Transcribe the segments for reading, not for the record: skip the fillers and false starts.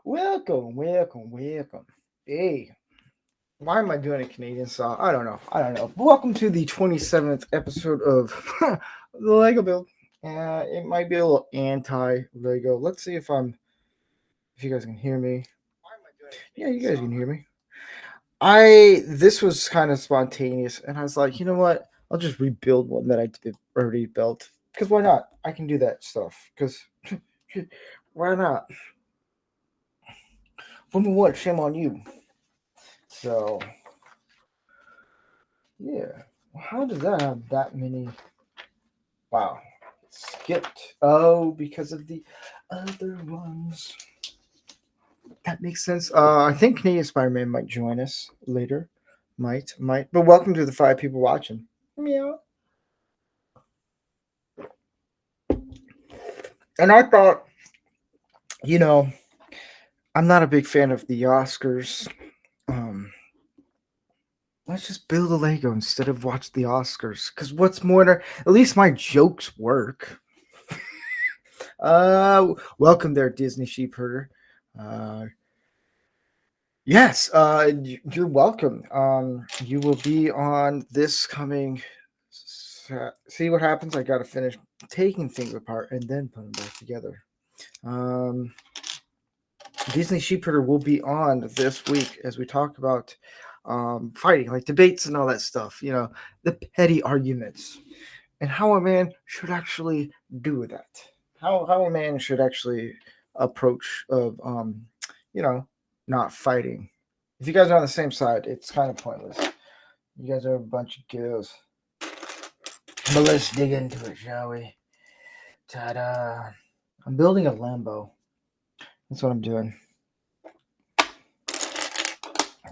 Welcome. Hey, why am I doing a Canadian song? I don't know. Welcome to the 27th episode of the Lego Build. It might be a little anti-Lego. Let's see if you guys can hear me. Yeah, you guys can hear me. This was kind of spontaneous, and I was like, you know what? I'll just rebuild one that I already built. Because why not? I can do that stuff. Because why not? For what? Shame on you. So, yeah. How does that have that many? Wow. Skipped. Oh, because of the other ones. That makes sense. I think Canadian Spider-Man might join us later. Might. But welcome to the 5 people watching. Meow. And I thought, you know, I'm not a big fan of the Oscars. Um, let's just build a Lego instead of watch the Oscars. Because what's more, at least my jokes work. Welcome there, Disney Sheepherder. Yes, you're welcome. You will be on this coming. See what happens. I got to finish taking things apart and then put them back together. Um, Disney Sheepherder will be on this week as we talk about fighting, like debates and all that stuff. You know, the petty arguments and how a man should actually do that. How a man should actually approach of you know, not fighting. If you guys are on the same side, it's kind of pointless. You guys are a bunch of girls. But let's dig into it, shall we? Ta-da! I'm building a Lambo. That's what I'm doing.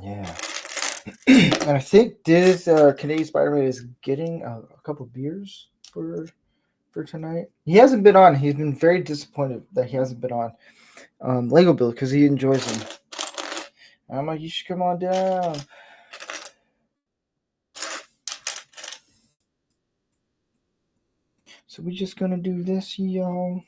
Yeah. And I think this Canadian Spider-Man is getting a couple beers for tonight. He hasn't been on. He's been very disappointed that he hasn't been on Lego Build because he enjoys them. And I'm like, you should come on down. So we're just gonna do this, y'all.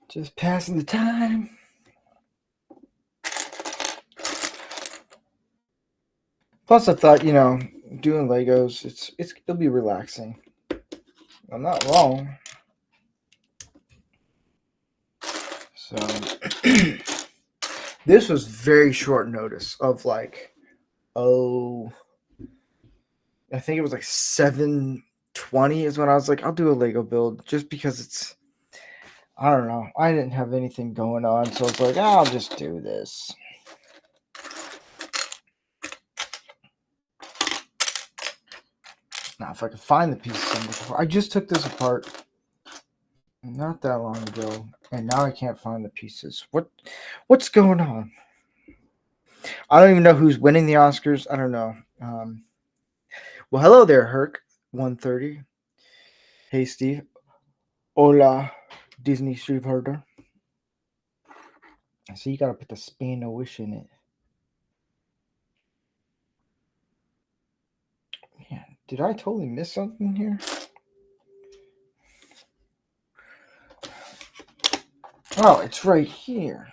Just passing the time. Plus, I thought, doing Legos, it'll be relaxing. I'm not wrong. So this was very short notice of I think it was like 7:20 is when I was like, I'll do a Lego build just because I don't know. I didn't have anything going on, so I was like, I'll just do this. Now, if I can find the pieces before, I just took this apart not that long ago, and now I can't find the pieces. What's going on? I don't even know who's winning the Oscars. I don't know. Well, hello there, Herc 130. Hey, Steve. Hola, Disney Sheepherder. So you gotta put the Spanish in it. Yeah, did I totally miss something here? Oh, it's right here.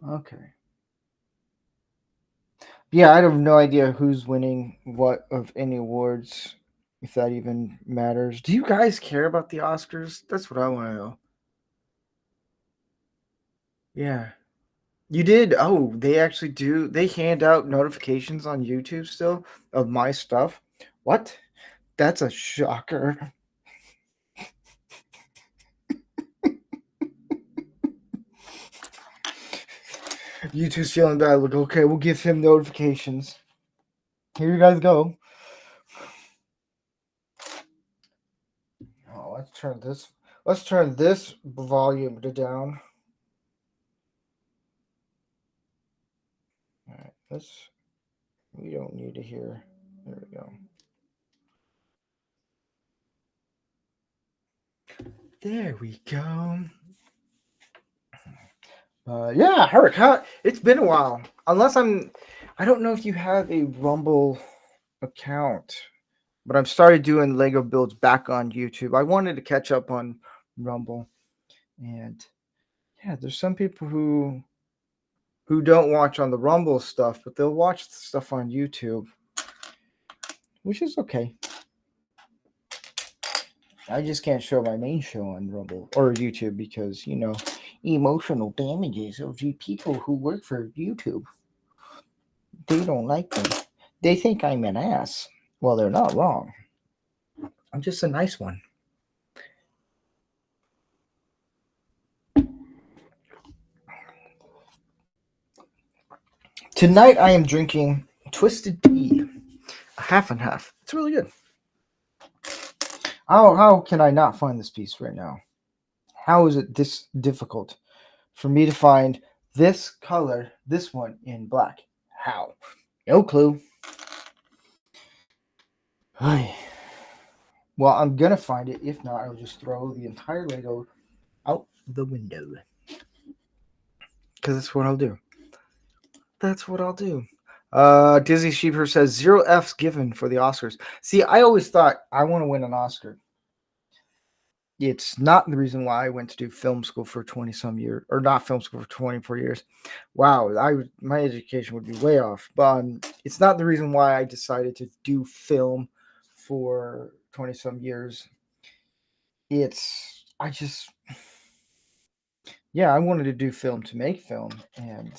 Okay. Yeah, I have no idea who's winning what of any awards, if that even matters. Do you guys care about the Oscars? That's what I want to know. Yeah. You did? Oh, they actually do. They hand out notifications on YouTube still of my stuff. What? That's a shocker. YouTube's feeling bad. Look, okay, we'll give him notifications. Here you guys go. Oh, let's turn this volume to down. All right, we don't need to hear. There we go. There we go. Yeah, Herc, it's been a while. unless I don't know if you have a Rumble account, but I've started doing Lego builds back on YouTube. I wanted to catch up on Rumble, and yeah, there's some people who don't watch on the Rumble stuff, but they'll watch the stuff on YouTube, which is okay. I just can't show my main show on Rumble or YouTube because, emotional damages of the people who work for YouTube. They don't like me. They think I'm an ass. Well, they're not wrong. I'm just a nice one. Tonight I am drinking Twisted Tea, a half and half. It's really good. How can I not find this piece right now? How is it this difficult for me to find this color, this one in black? How? No clue. Well, I'm gonna find it. If not, I'll just throw the entire Lego out the window. Because that's what I'll do. That's what I'll do. Dizzy Sheeper says 0 F's given for the Oscars. See, I always thought I want to win an Oscar. It's not the reason why I went to do film school for 20 some years, or not film school for 24 years. Wow, my education would be way off. But it's not the reason why I decided to do film for 20 some years. I wanted to do film to make film and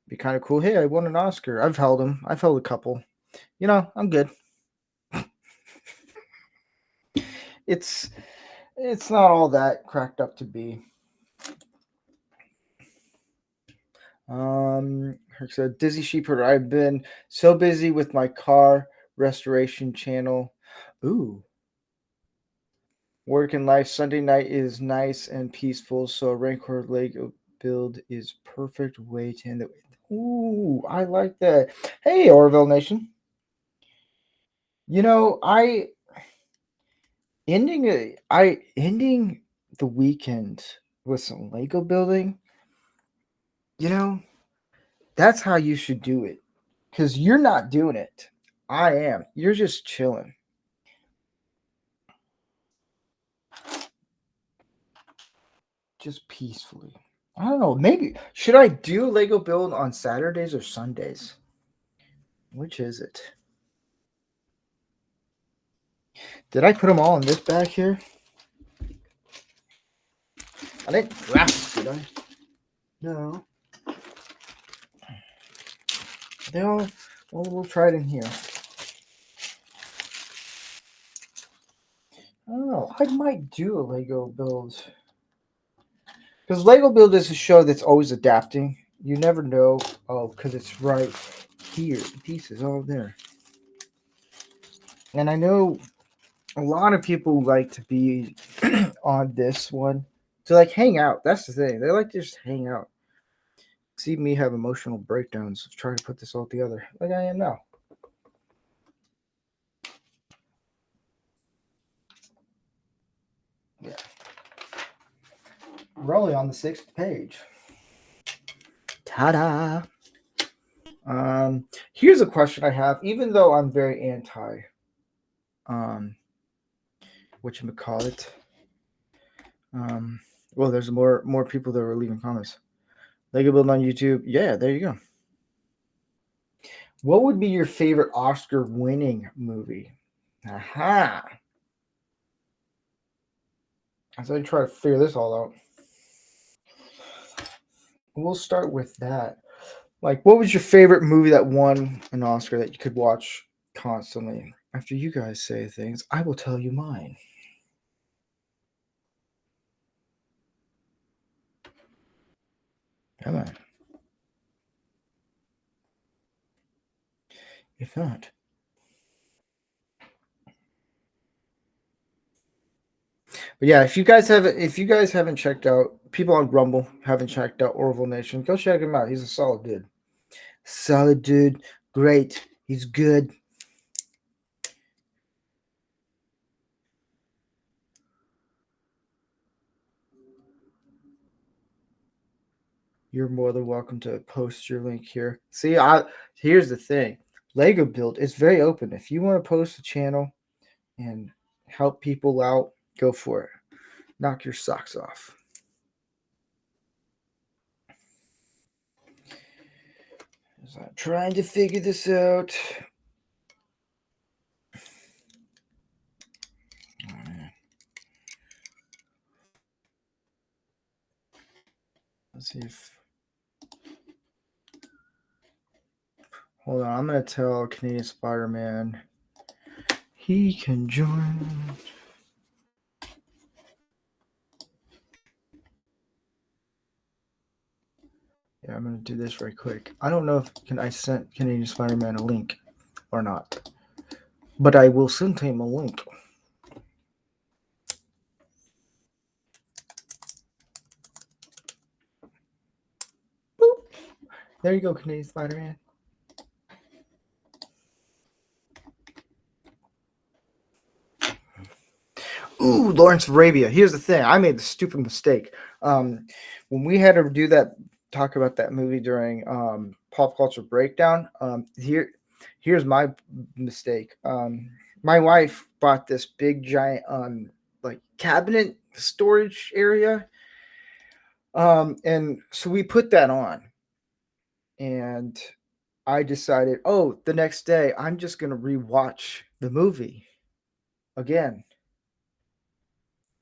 be kind of cool. Hey, I won an Oscar. I've held them. I've held a couple. I'm good. It's not all that cracked up to be. Herc said, Dizzy Sheeper, I've been so busy with my car restoration channel. Ooh. Work and life. Sunday night is nice and peaceful, so a Rancor Lego build is perfect way to end it. Ooh, I like that. Hey, Orville Nation. Ending the weekend with some Lego building. That's how you should do it. Because you're not doing it. I am. You're just chilling. Just peacefully. I don't know. Maybe. Should I do Lego build on Saturdays or Sundays? Which is it? Did I put them all in this bag here? I didn't wrap it, did I? No. They all. Well, we'll try it in here. I don't know. I might do a Lego build. Because Lego build is a show that's always adapting. You never know. Oh, because it's right here. The pieces all there. And I know a lot of people like to be on this one to hang out. That's the thing. They like to just hang out. See me have emotional breakdowns of trying to put this all together like I am now. Yeah. We're only on the 6th page. Ta-da! Here's a question I have. Even though I'm very anti, whatchamacallit, well, there's more people that were leaving comments. Lego build on YouTube. Yeah, there you go. What would be your favorite Oscar-winning movie? Aha! As I try to figure this all out, we'll start with that. What was your favorite movie that won an Oscar that you could watch constantly? After you guys say things, I will tell you mine. Come on. If not. But yeah, if you guys haven't checked out, people on Rumble haven't checked out Orville Nation, go check him out. He's a solid dude. Solid dude. Great. He's good. you're more than welcome to post your link here. See, here's the thing. Lego Build is very open. If you want to post a channel and help people out, go for it. Knock your socks off. As I'm trying to figure this out. Let's see if. Hold on, I'm gonna tell Canadian Spider-Man he can join. Yeah, I'm gonna do this very quick. I don't know if I sent Canadian Spider-Man a link or not, but I will send him a link. Boop. There you go, Canadian Spider-Man. Ooh, Lawrence of Arabia. Here's the thing. I made the stupid mistake. When we had to do that, talk about that movie during Pop Culture Breakdown, here's my mistake. My wife bought this big, giant, like cabinet storage area. And so we put that on. And I decided, the next day, I'm just going to rewatch the movie again.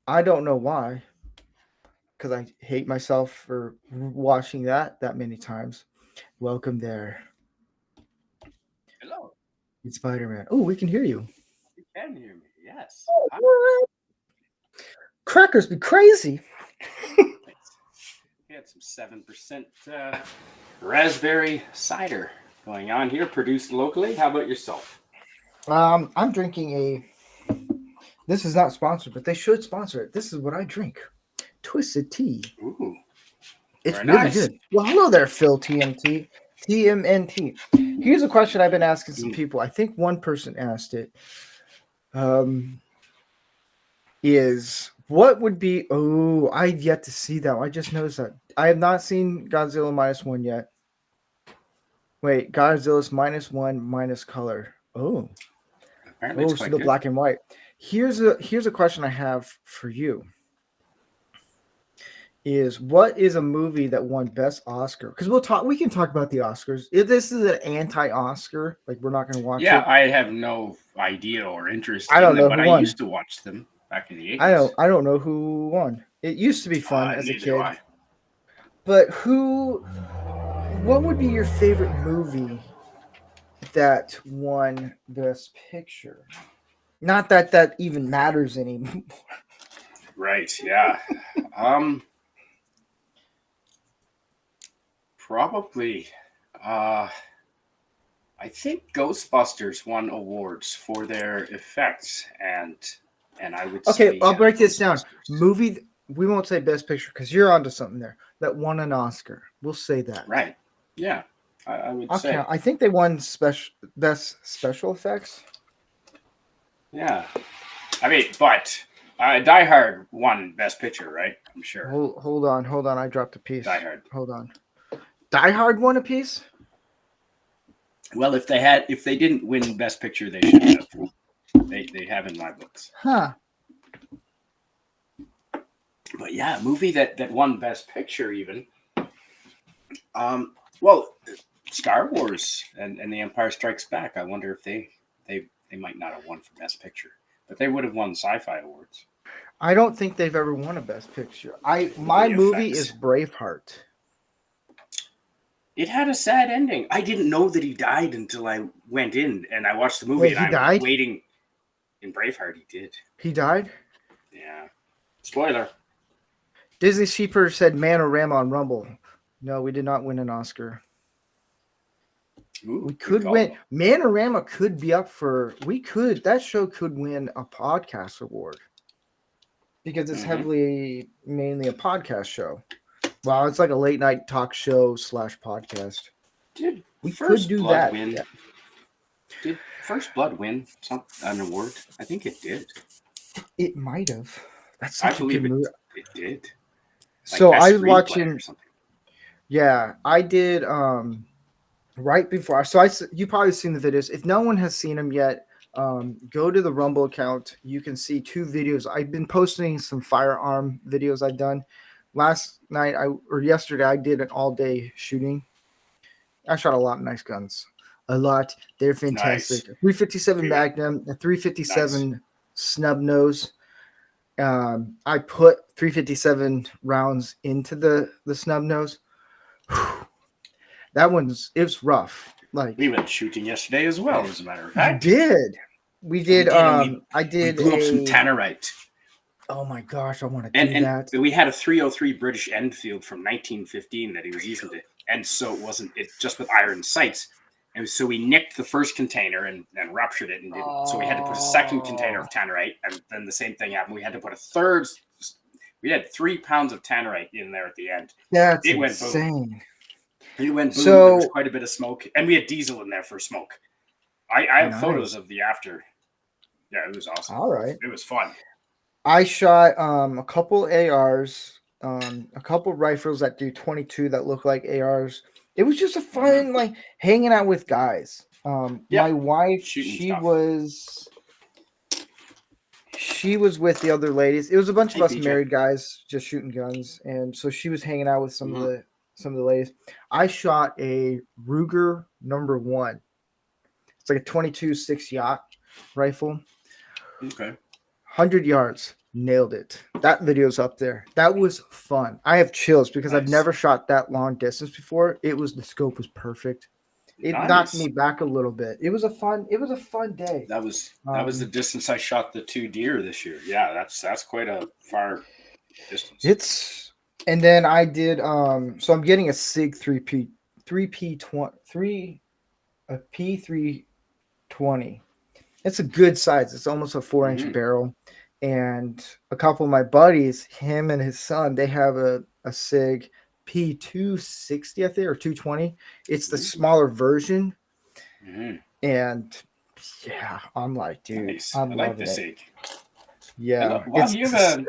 I don't know why, because I hate myself for watching that many times. Welcome there. Hello. It's Spider-Man. Oh, we can hear you. You can hear me, yes. Crackers be crazy. We had some 7% raspberry cider going on here, produced locally. How about yourself? I'm drinking this is not sponsored, but they should sponsor it. This is what I drink. Twisted tea. Ooh. It's really nice. Good. Well, hello there, Phil TMT. TMNT. Here's a question I've been asking some people. I think one person asked it. Is what would be I've yet to see that one. I just noticed that. I have not seen Godzilla -1 yet. Wait, Godzilla's -1 minus color. So the good. Black and white. Here's a question I have for you. Is what is a movie that won Best Oscar? Because we can talk about the Oscars. If this is an anti-Oscar, like we're not going to watch it. Yeah, I have no idea or interest in them, but I used to watch them back in the 80s. I don't know who won. It used to be fun as a kid. But what would be your favorite movie that won Best Picture? Not that even matters anymore. Right, yeah. Probably. I think Ghostbusters won awards for their effects, and I would say... Okay, I'll break this down. Movie, we won't say Best Picture, because you're onto something there, that won an Oscar. We'll say that. Right, yeah. I would say. I think they won Best Special Effects. Yeah. I mean, but Die Hard won Best Picture, right? I'm sure. Hold on. I dropped a piece. Die Hard. Hold on. Die Hard won a piece? Well, if they didn't win Best Picture, they should have. They have in my books. Huh. But yeah, movie that won Best Picture even. Well, Star Wars and The Empire Strikes Back. I wonder if they might not have won for Best Picture, but they would have won sci-fi awards. I don't think they've ever won a Best Picture. My movie is Braveheart. It had a sad ending. I didn't know that he died until I went in and I watched the movie. Wait, he died? Waiting. In Braveheart, he did. He died? Yeah. Spoiler. Disney Sheeper said Manorama on Rumble. No, we did not win an Oscar. Ooh, we could win. Manorama could be up for. That show could win a podcast award because it's mainly a podcast show. Well, it's like a late night talk show / podcast. Did we could do that? Win? Yeah. Did First Blood win an award? I think it did. It might have. That's I believe it did. Like so I was watching. Yeah, I did right before. So you probably seen the videos. If no one has seen them yet, go to the Rumble account. You can see two videos. I've been posting some firearm videos I've done. Last night or yesterday I did an all day shooting. I shot a lot of nice guns. A lot. They're fantastic. Nice. 357 Yeah. Magnum, a 357 Nice. snub nose. I put 357 rounds into the snub nose. That it was rough. Like We went shooting yesterday as well, as a matter of we fact. did. We did. and I we did blew up some tannerite. Oh my gosh, I want to do And that. we had a 303 British Enfield from 1915 that he was using to, and so it just with iron sights. And so we nicked the first container and ruptured it, and so we had to put a second container of tannerite, and then the same thing happened. We had to put a third. We had 3 pounds of tannerite in there at the end. That's it insane. Went boom. It went boom. So, there was quite a bit of smoke, and we had diesel in there for smoke. I have nice. photos of the after. Yeah, it was awesome. All right, it was fun. I shot a couple ARs, a couple rifles that do 22 that look like ARs. It was just a fun like hanging out with guys. My wife, she was with the other ladies. It was a bunch of us married guys just shooting guns, and so she was hanging out with some of the ladies. I shot a Ruger number 1. It's like a 22-6 yacht rifle. Okay. 100 yards. Nailed it. That video's up there. That was fun. I have chills because I've never shot that long distance before. The scope was perfect. It knocked me back a little bit. It was a fun day. That was the distance I shot the 2 deer this year. Yeah, that's quite a far distance. And then I did so I'm getting a SIG a P320. It's a good size. It's almost a 4-inch barrel. And a couple of my buddies, him and his son, they have a SIG P260, I think, or 220. It's the smaller version. And yeah, I'm like, dude, nice. I like the SIG. Yeah. Well, you have a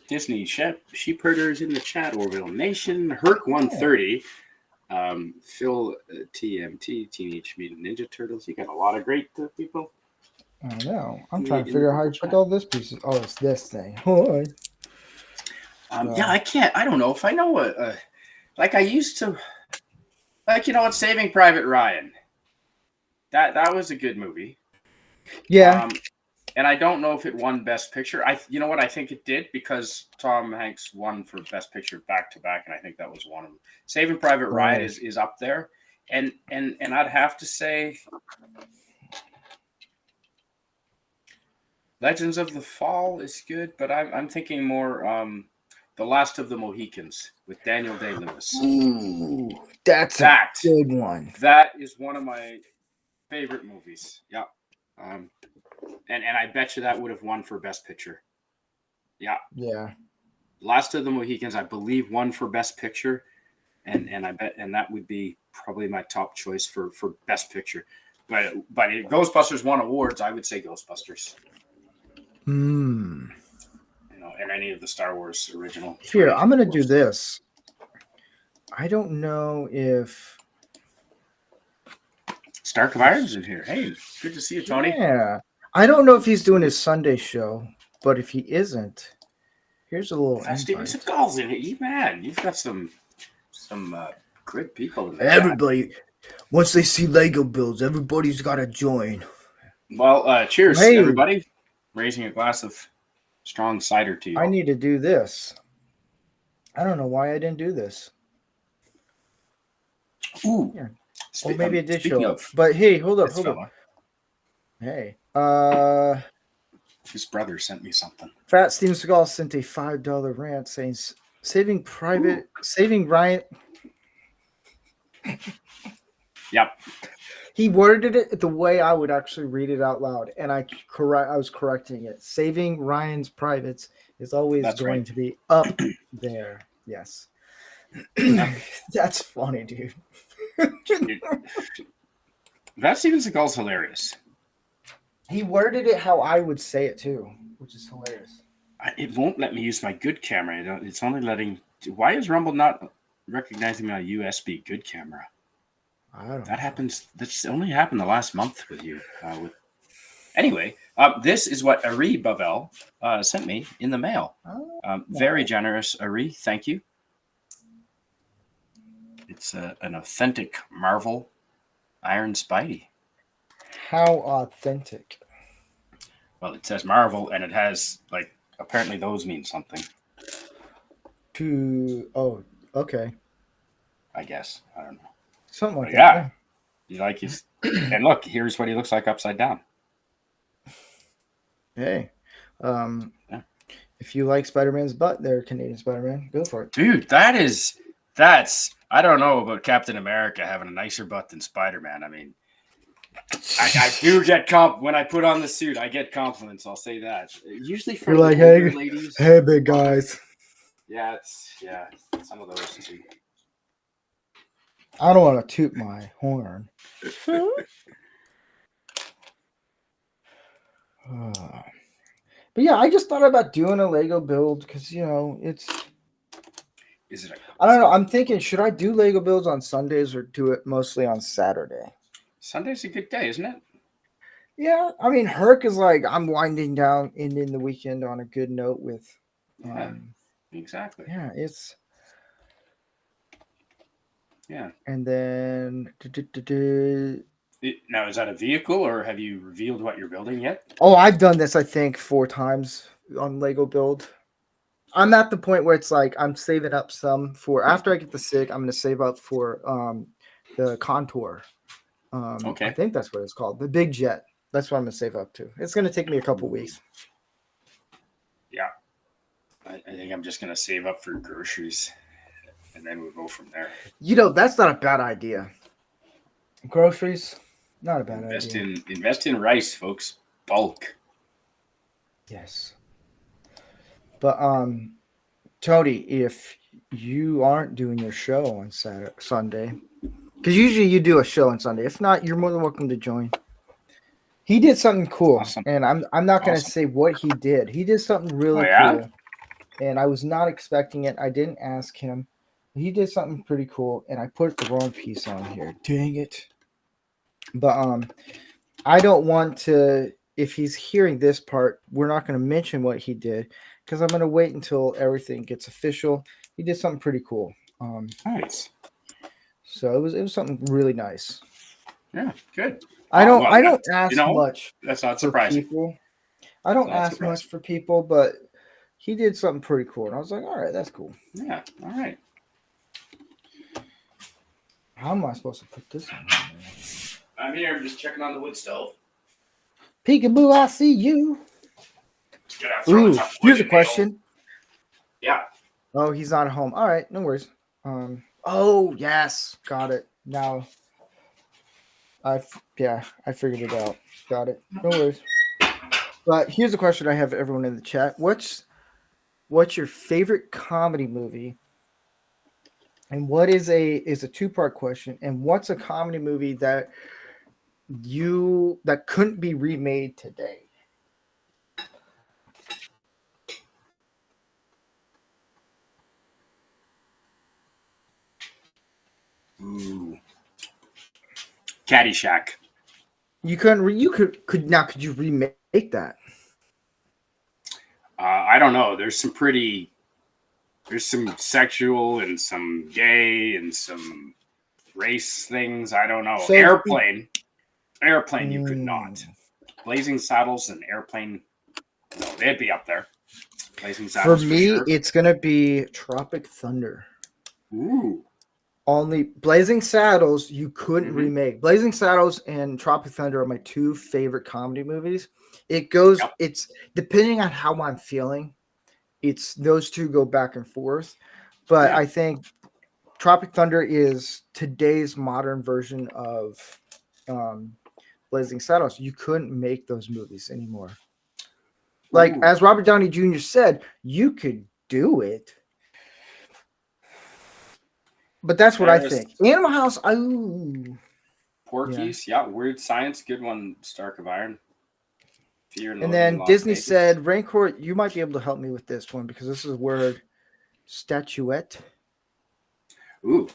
Disney sheep herders in the chat, Orville Nation, Herc 130, Phil TMT, Teenage Mutant Ninja Turtles. You got a lot of great people. I know. I'm trying to figure out how you put all this pieces. Oh, it's this thing. Yeah, I can't. I don't know if I know what. Like I used to. Like what? Saving Private Ryan. That was a good movie. Yeah. And I don't know if it won Best Picture. You know what? I think it did because Tom Hanks won for Best Picture back to back, and I think that was one of them. Saving Private Ryan is up there, and I'd have to say. Legends of the Fall is good, but I'm thinking more The Last of the Mohicans with Daniel Day-Lewis. Ooh, that's a good one. That is one of my favorite movies. Yeah. And I bet you that would have won for Best Picture. Yeah. Yeah. Last of the Mohicans, I believe, won for Best Picture. And I bet that would be probably my top choice for Best Picture. But if Ghostbusters won awards, I would say Ghostbusters. And any of the Star Wars original. Here, I'm going to do this. I don't know if Stark of Iron's in here. Hey, good to see you, Tony. Yeah. I don't know if he's doing his Sunday show, but if he isn't, here's a little Steven Seagal's in it. Man, you've got some good people in there. Everybody, once they see Lego builds, everybody's got to join. Well, cheers, everybody. Raising a glass of strong cider to you. I need to do this. I don't know why I didn't do this. Ooh. Yeah. Well, maybe it did show up. But hey, hold up. Hey. His brother sent me something. Fat Steven Seagal sent a $5 rant saying saving Ryan. Yep. He worded it the way I would actually read it out loud, and I was correcting it. Saving Ryan's privates is always going to be up there. Yes. That's funny, dude. That Steven Seagal's hilarious. He worded it how I would say it too, which is hilarious. It won't let me use my good camera. It's only letting. Why is Rumble not? recognizing my USB good camera. I don't That know. happens. That's only happened the last month with you. Anyway, this is what Ari Bavel sent me in the mail. Very generous, Ari. Thank you. It's an authentic Marvel Iron Spidey. How authentic. Well, it says Marvel, and it has, like, apparently those mean something. Oh, okay. I guess. I don't know. Something like But that. yeah. You like his. And look, here's what he looks like upside down. Hey. Yeah. If you like Spider-Man's butt, there, Canadian Spider-Man, go for it. Dude, that's. I don't know about Captain America having a nicer butt than Spider-Man. I mean, I do get when I put on the suit, I get compliments. I'll say that. Usually from You're like, older hey, ladies. hey, big guys. Yeah, it's some of those too. I don't want to toot my horn. But yeah, I just thought about doing a Lego build because, you know, it's. Is it? I don't know. I'm thinking, should I do Lego builds on Sundays or do it mostly on Saturday? Sunday's a good day, isn't it? Yeah, I mean, Herc is like, I'm winding down, ending the weekend on a good note with. Exactly. Yeah, it's. Yeah. And then. Now, is that a vehicle, or have you revealed what you're building yet? Oh, I've done this, I think, 4 times on Lego build. I'm at the point where it's like I'm saving up some for after I get the SIG. I'm going to save up for the Contour. Okay. I think that's what it's called. The big jet. That's what I'm going to save up to. It's going to take me a couple weeks. Yeah. I think I'm just going to save up for groceries, and then we'll go from there. You know, that's not a bad idea. Groceries, not a bad idea. Invest in rice, folks. Bulk. Yes. But Tony, if you aren't doing your show on Sunday, because usually you do a show on Sunday. If not, you're more than welcome to join. He did something cool, Awesome. and I'm not going to say what he did. He did something really cool, and I was not expecting it. I didn't ask him. He did something pretty cool, and I put the wrong piece on here. Dang it! But I don't want to. If he's hearing this part, we're not going to mention what he did because I'm going to wait until everything gets official. He did something pretty cool. Nice. So it was something really nice. Yeah, good. I don't ask much. That's not surprising. People. I don't ask much for people, but he did something pretty cool, and I was like, all right, that's cool. Yeah, all right. How am I supposed to put this on? I'm here. I'm just checking on the wood stove. Peekaboo, I see you. Ooh, here's a question. Yeah. Oh, he's not home. All right, no worries. Oh, yes. Got it. Now, I figured it out. Got it. No worries. But here's a question I have for everyone in the chat. What's your favorite comedy movie? And what is a 2-part question? And what's a comedy movie that couldn't be remade today? Ooh. Caddyshack. Could you remake that? I don't know. There's some sexual and some gay and some race things. I don't know. So Airplane, you could not. Blazing Saddles and Airplane, no, they'd be up there. Blazing Saddles. For me, it's gonna be Tropic Thunder. Ooh. Only Blazing Saddles you couldn't remake. Blazing Saddles and Tropic Thunder are my 2 favorite comedy movies. It's depending on how I'm feeling. It's those 2 go back and forth, but I think Tropic Thunder is today's modern version of Blazing Saddles. You couldn't make those movies anymore. Like as Robert Downey Jr. said, you could do it. But that's what I think. Animal House. Porky's. Weird Science. Good one. Stark of Iron. And then Disney said, Rancor, you might be able to help me with this one because this is a word. Statuette. Ooh,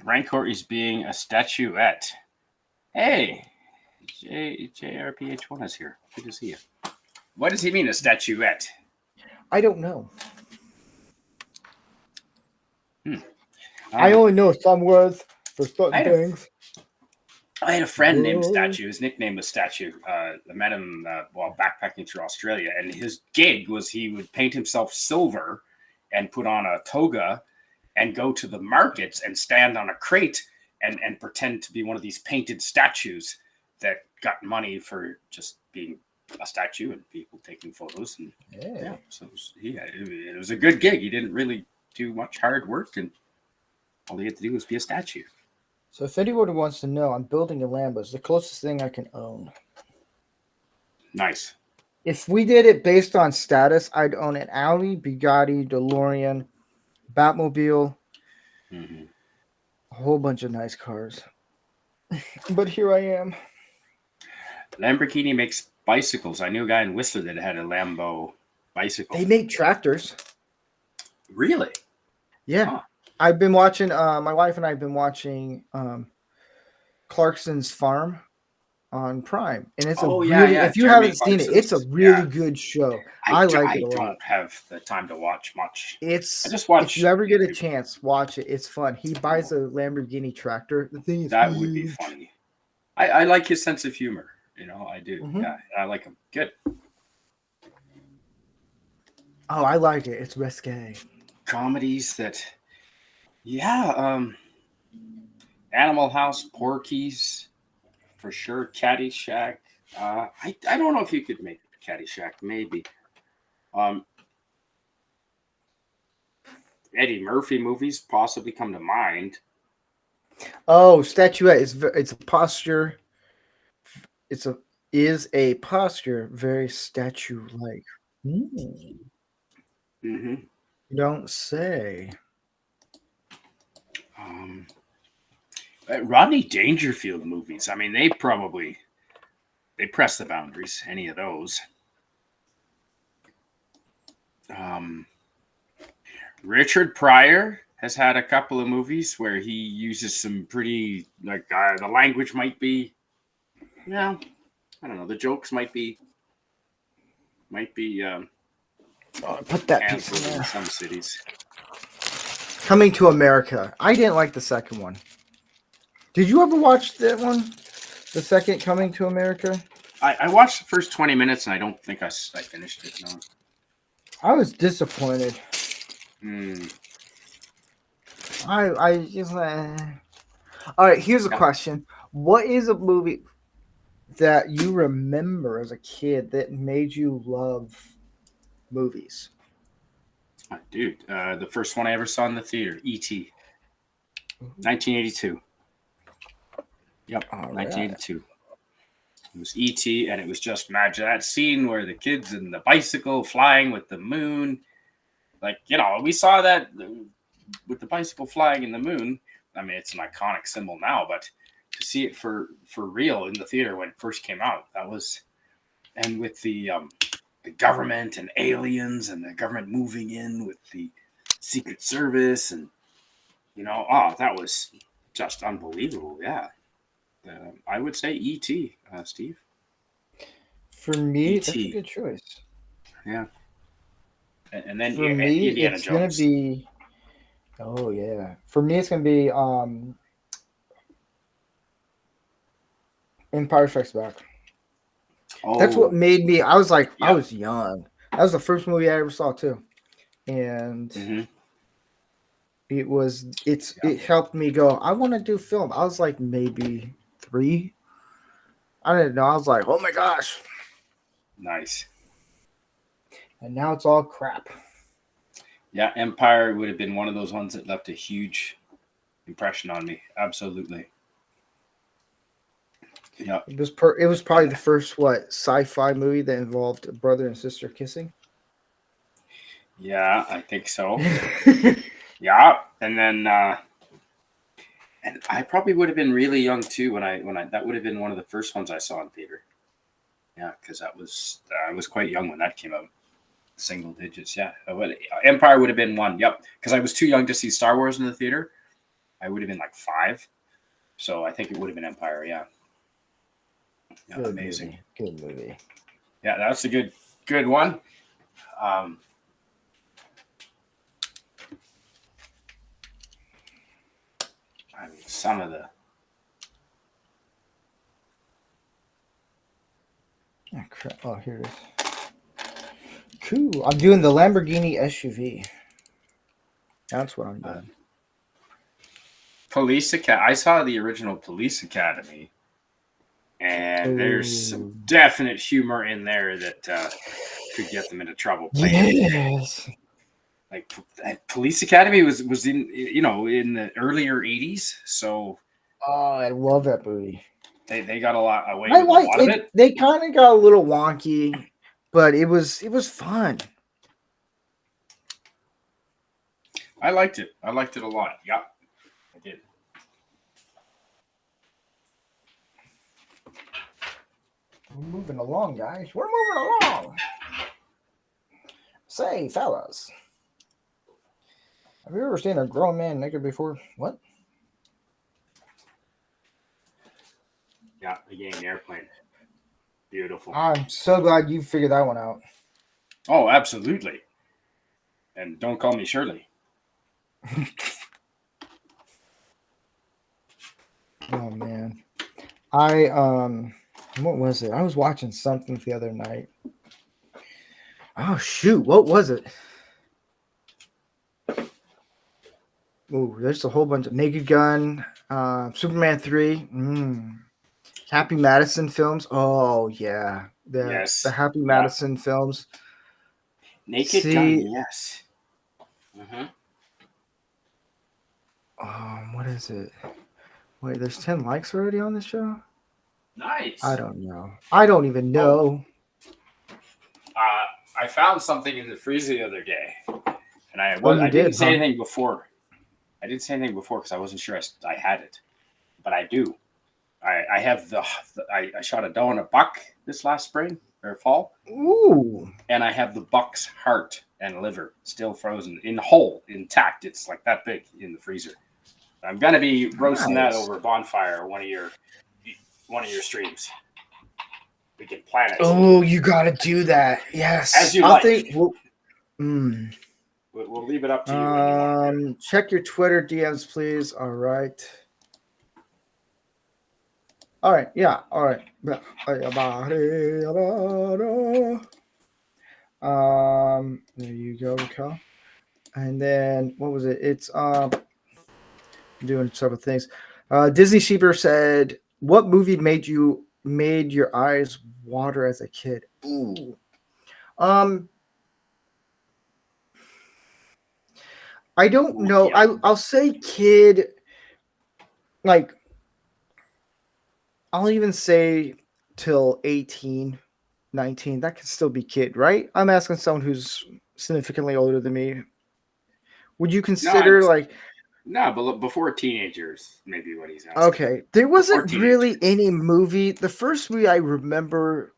Rancor is being a statuette. Hey, JRPH1 is here. Good to see you. What does he mean, a statuette? I don't know. Hmm. I only know some words for certain things. I had a friend named Statue. His nickname was Statue. I met him while backpacking through Australia, and his gig was he would paint himself silver and put on a toga and go to the markets and stand on a crate and pretend to be one of these painted statues that got money for just being a statue and people taking photos. And yeah, so it was a good gig. He didn't really do much hard work, and all he had to do was be a statue. So if anyone wants to know, I'm building a Lambo. It's the closest thing I can own. Nice. If we did it based on status, I'd own an Audi, Bugatti, DeLorean, Batmobile, a whole bunch of nice cars. But here I am. Lamborghini makes bicycles. I knew a guy in Whistler that had a Lambo bicycle. They make tractors. Really? Yeah. Huh. I've been watching, my wife and I have been watching Clarkson's Farm on Prime. And it's if you haven't seen it, it's a really good show. I like it a lot. I don't have the time to watch much. I just watch. If you ever get a chance, watch it. It's fun. He buys a Lamborghini tractor. The thing is that would be funny. I like his sense of humor. You know, I do. Mm-hmm. Yeah, I like him. Good. Oh, I like it. It's risque. Comedies that, Animal House, Porky's, for sure. Caddyshack. I don't know if you could make Caddyshack. Maybe. Eddie Murphy movies possibly come to mind. Oh, statuette. It's a posture. Is a posture very statue-like. Mm-hmm. You don't say. Rodney Dangerfield movies. I mean, they press the boundaries. Any of those. Richard Pryor has had a couple of movies where he uses some pretty the language might be. I don't know. The jokes might be. Put that piece in there. In some cities. Coming to America. I didn't like the second one. Did you ever watch that one? The second Coming to America? I watched the first 20 minutes and I don't think I finished it. No. I was disappointed. I just all right, here's a question. What is a movie that you remember as a kid that made you love movies? Dude, the first one I ever saw in the theater, E.T. 1982. Yep, 1982. It was E.T. and it was just magic. That scene where the kids in the bicycle flying with the moon. We saw that with the bicycle flying in the moon. I mean, it's an iconic symbol now, but to see it for real in the theater when it first came out, that was, and with the government and aliens and the government moving in with the Secret Service and, that was just unbelievable. Yeah. I would say E.T., Steve. For me, that's a good choice. Yeah. And then for me, Indiana it's Jones. Gonna be. Oh yeah. For me, it's gonna be Empire Strikes Back. Oh. That's what made me. I was like, I was young. That was the first movie I ever saw too, and it helped me go. I want to do film. I was like maybe 3. I didn't know. I was like, oh my gosh. Nice. And now it's all crap. Yeah, Empire would have been one of those ones that left a huge impression on me. Absolutely. Yeah. It was probably the first sci-fi movie that involved a brother and sister kissing. Yeah, I think so. Yeah, and then and I probably would have been really young too when I that would have been one of the first ones I saw in theater. Yeah, because I was quite young when that came out. single digits. Yeah, Empire would have been one. Yep, because I was too young to see Star Wars in the theater. I would have been like 5, so I think it would have been Empire. Yeah, Good amazing. Movie. Good movie. Yeah, that's a good one. I mean, some of the. Oh, crap. Oh, here it is. Cool. I'm doing the Lamborghini SUV. That's what I'm doing. Police Academy. I saw the original Police Academy, and there's some definite humor in there that could get them into trouble. Yes. Like Police Academy was in in the earlier 80s, so I love that movie. They got a lot away with a lot of it. They kind of got a little wonky, but it was fun. I liked it. I liked it a lot. Yeah, I did. We're moving along, guys. We're moving along. Say, fellas, have you ever seen a grown man naked before? What? Yeah, the game Airplane. Beautiful. I'm so glad you figured that one out. Oh, absolutely. And Don't Call Me Shirley. Oh man, what was it? I was watching something the other night. Oh shoot, what was it? Oh, there's a whole bunch of Naked Gun, Superman 3, Happy Madison films. Oh yeah, the Happy Madison films. Naked Gun, yes. Mm-hmm. What is it? Wait, there's 10 likes already on this show? Nice. I don't know. I don't even know. I found something in the freezer the other day, and I didn't say anything before. I didn't say anything before because I wasn't sure I had it, but I do. I have I shot a doe and a buck this last spring or fall. Ooh. And I have the buck's heart and liver still frozen whole, intact. It's like that big in the freezer. I'm gonna be roasting that over a bonfire, one of your streams. We can plan it. Oh, you gotta do that. Yes. As you like. We'll leave it up to you. Check your Twitter DMs, please. All right. Yeah. All right. There you go, Cal. And then what was it? It's doing several things. Disney Sheeper said, "What movie made your eyes water as a kid?" Ooh. I don't know. I'll say kid. Like, I'll even say till 18, 19. That could still be kid, right? I'm asking someone who's significantly older than me. Would you consider No, but before teenagers, maybe what he's asking. Okay. There wasn't really any movie. The first movie I remember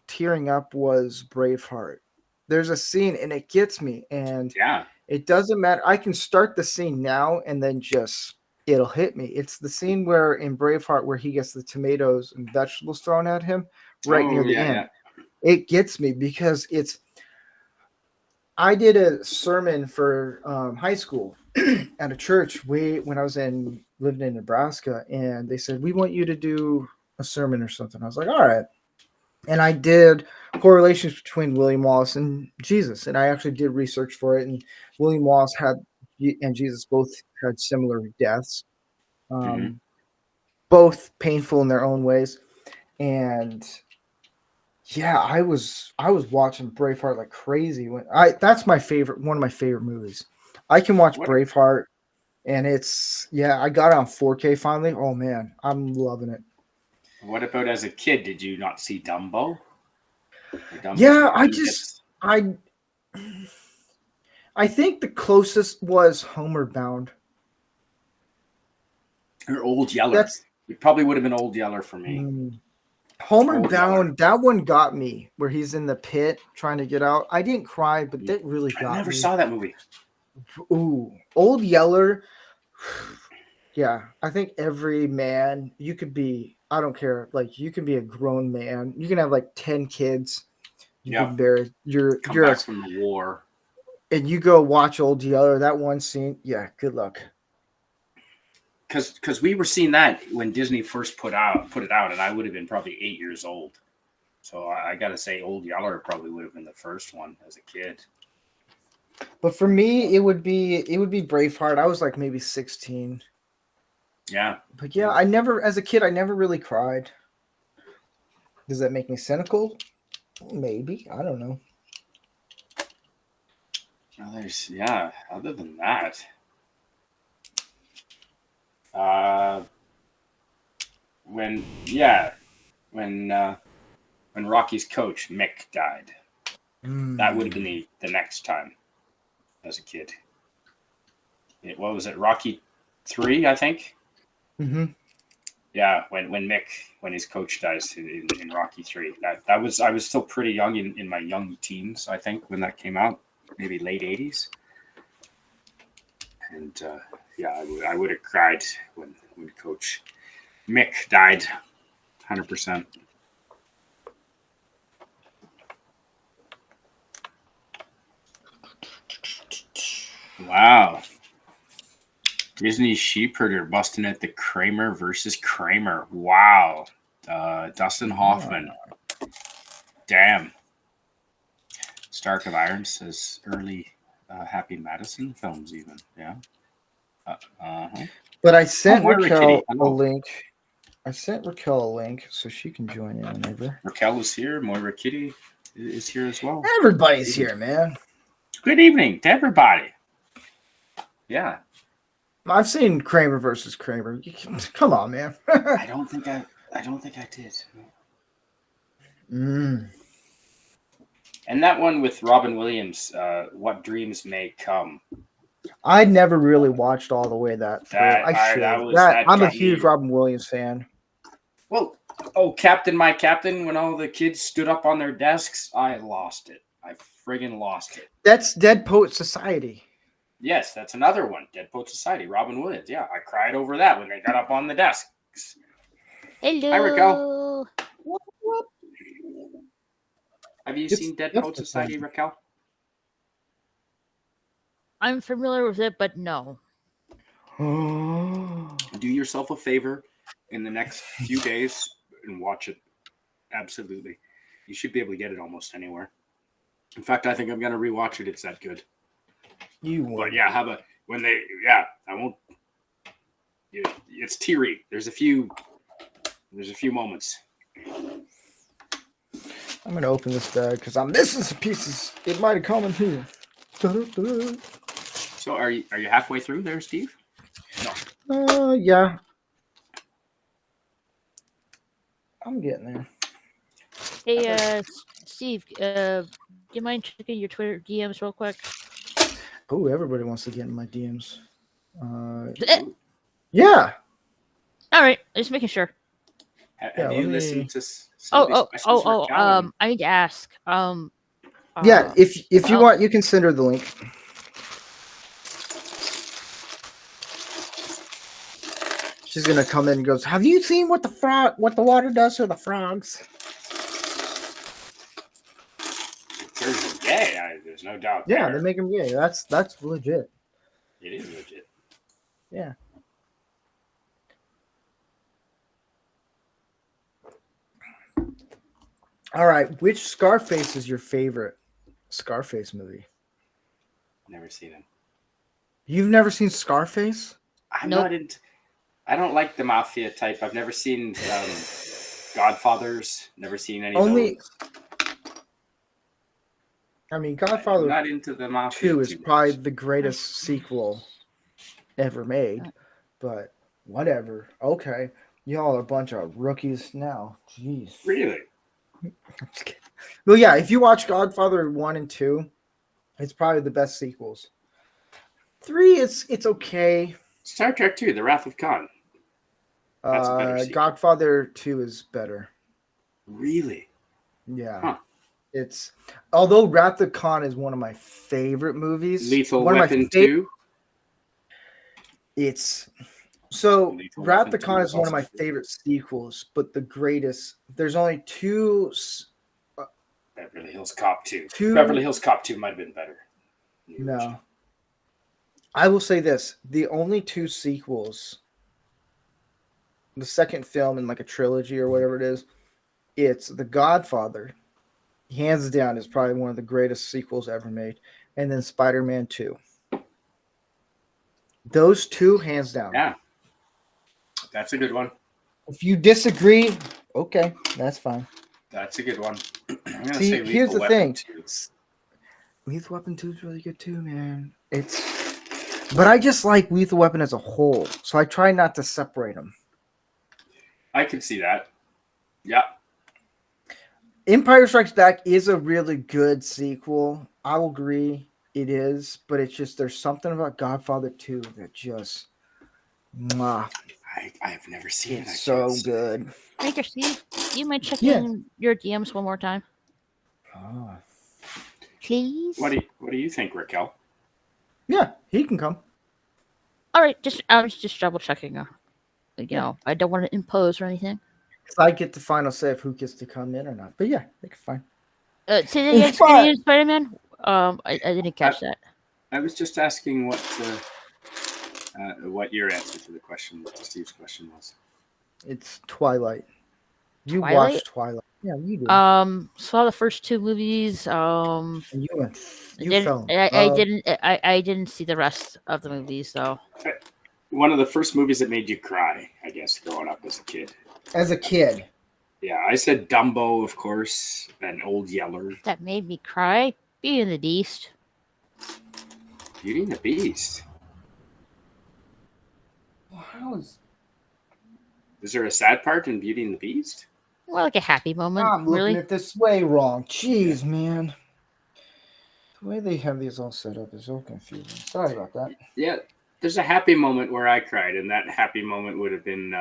tearing up was Braveheart. There's a scene and it gets me, and it doesn't matter. I can start the scene now and then it'll hit me. It's the scene where in Braveheart where he gets the tomatoes and vegetables thrown at him near the end. It gets me because I did a sermon for high school at a church when I was living in Nebraska, and they said, "We want you to do a sermon or something." I was like, "All right." And I did correlations between William Wallace and Jesus, and I actually did research for it. And William Wallace and Jesus both had similar deaths, both painful in their own ways. And yeah, I was watching Braveheart like crazy. That's one of my favorite movies. I can watch Braveheart, and I got it on 4K finally. Oh man, I'm loving it. What about as a kid? Did you not see Dumbo? Yeah, I think the closest was Homeward Bound. Or Old Yeller. It probably would have been Old Yeller for me. Homeward Old Yeller. Bound, that one got me where he's in the pit trying to get out. I didn't cry, but that really I got never me. saw that movie. Ooh, Old Yeller. Yeah, I think every man, you could be, I don't care, like you can be a grown man. You can have like 10 kids. You Yeah. can bear you're Come you're back a, from the war. and you go watch Old Yeller, that one scene. Yeah, good luck. Because we were seeing that when Disney first put it out, and I would have been probably 8 years old. So I got to say, Old Yeller probably would have been the first one as a kid. But for me, it would be Braveheart. I was like maybe 16. Yeah. But yeah, as a kid, I never really cried. Does that make me cynical? Maybe. I don't know. Well, other than that, when Rocky's coach Mick died, that would have been the next time as a kid. What was it, Rocky 3, I think? Mm-hmm. Yeah, when his coach dies in Rocky 3. I was still pretty young in my young teens, I think, when that came out, maybe late 80s. And I would have cried when Coach Mick died, 100%. Wow. Disney Sheepherder busting at the Kramer versus Kramer. Wow. Dustin Hoffman. Damn. Stark of Iron says early Happy Madison films even. Yeah. But I sent Moira Raquel Kitty. a link. I sent Raquel a link so she can join in whenever. Raquel is here. Moira Kitty is here as well. Everybody's here, man. Good evening to everybody. Yeah. I've seen Kramer versus Kramer. Come on, man. I don't think I did. Mm. And that one with Robin Williams, What Dreams May Come. I never really watched all the way that through. I should. I'm a huge Robin Williams fan. Well, Captain, My Captain, when all the kids stood up on their desks, I lost it. I friggin' lost it. That's Dead Poet Society. Yes, that's another one. Dead Poet Society, Robin Williams. Yeah, I cried over that when they got up on the desks. Hello. Hi, Raquel. Have you seen Dead Poet Society, Raquel? I'm familiar with it, but no. Do yourself a favor in the next few days and watch it. Absolutely. You should be able to get it almost anywhere. In fact, I think I'm going to rewatch it. It's that good. You won't. But yeah, I won't. It's teary. There's a few moments. I'm going to open this bag because I'm missing some pieces. It might have come in here. So are you halfway through there, Steve? No. Yeah. I'm getting there. Hey, Steve, do you mind checking your Twitter DMs real quick? Oh, everybody wants to get in my DMs. Yeah. All right, just making sure. Have you listened to? I need to ask. Yeah, if you want, you can send her the link. She's gonna come in and goes, "Have you seen what the water does to the frogs?" They're gay. There's no doubt. Yeah, they make them gay. That's legit. It is legit. Yeah. All right, which Scarface is your favorite Scarface movie? Never seen it. You've never seen Scarface? I don't like the mafia type. I've never seen Godfathers. Never seen any of those. I mean, Godfather I'm not into the mafia 2 is probably the greatest sequel ever made, but whatever. Okay. Y'all are a bunch of rookies now. Jeez. Really? Well, yeah, if you watch Godfather 1 and 2, it's probably the best sequels. 3, it's okay. Star Trek 2, The Wrath of Khan. Godfather 2 is better. Really? Yeah. Huh. It's although Wrath of Khan is one of my favorite movies. Lethal one Weapon of my favorite, 2? it's so Lethal Wrath Weapon of 2 Khan was is one of also my good. favorite sequels, but the greatest. There's only Beverly Hills Cop 2. two. Beverly Hills Cop 2 might have been better. than the original. No, I will say this: the only two sequels, the second film in like a trilogy or whatever it is, it's The Godfather. Hands down, is probably one of the greatest sequels ever made, and then Spider-Man 2. Those two, hands down. Yeah. That's a good one. If you disagree, okay, that's fine. That's a good one. I'm going to See, say here's Lethal the Weapon thing. 2. Lethal Weapon 2 is really good too, man. But I just like Lethal Weapon as a whole, so I try not to separate them. I can see that. Yeah. Empire Strikes Back is a really good sequel. I'll agree it is, but it's just there's something about Godfather 2 that just mwah, I've never seen it. I it's can't so say. good. Maker Steve, do you mind checking Yeah. your DMs one more time, Ah. please? What do you think, Raquel? Yeah, he can come. All right, I was just double checking. You know, I don't want to impose or anything. So I get the final say of who gets to come in or not. But yeah, they can fine. Say that again, fine. Spider-Man. I didn't catch that. I was just asking what your answer to the question, to Steve's question was. It's Twilight. You Twilight? watched Twilight. Yeah, you did. Saw the first two movies. And you fell in I love. didn't see the rest of the movies though. One of the first movies that made you cry, I guess, growing up as a kid. As a kid. Yeah, I said Dumbo, of course, and Old Yeller. That made me cry. Beauty and the Beast. Beauty and the Beast. Well, how is Is there a sad part in Beauty and the Beast? Well, like a happy moment, I'm looking really. at this way wrong. Jeez, man. The way they have these all set up is so confusing. Sorry about that. Yeah, there's a happy moment where I cried, and that happy moment would have been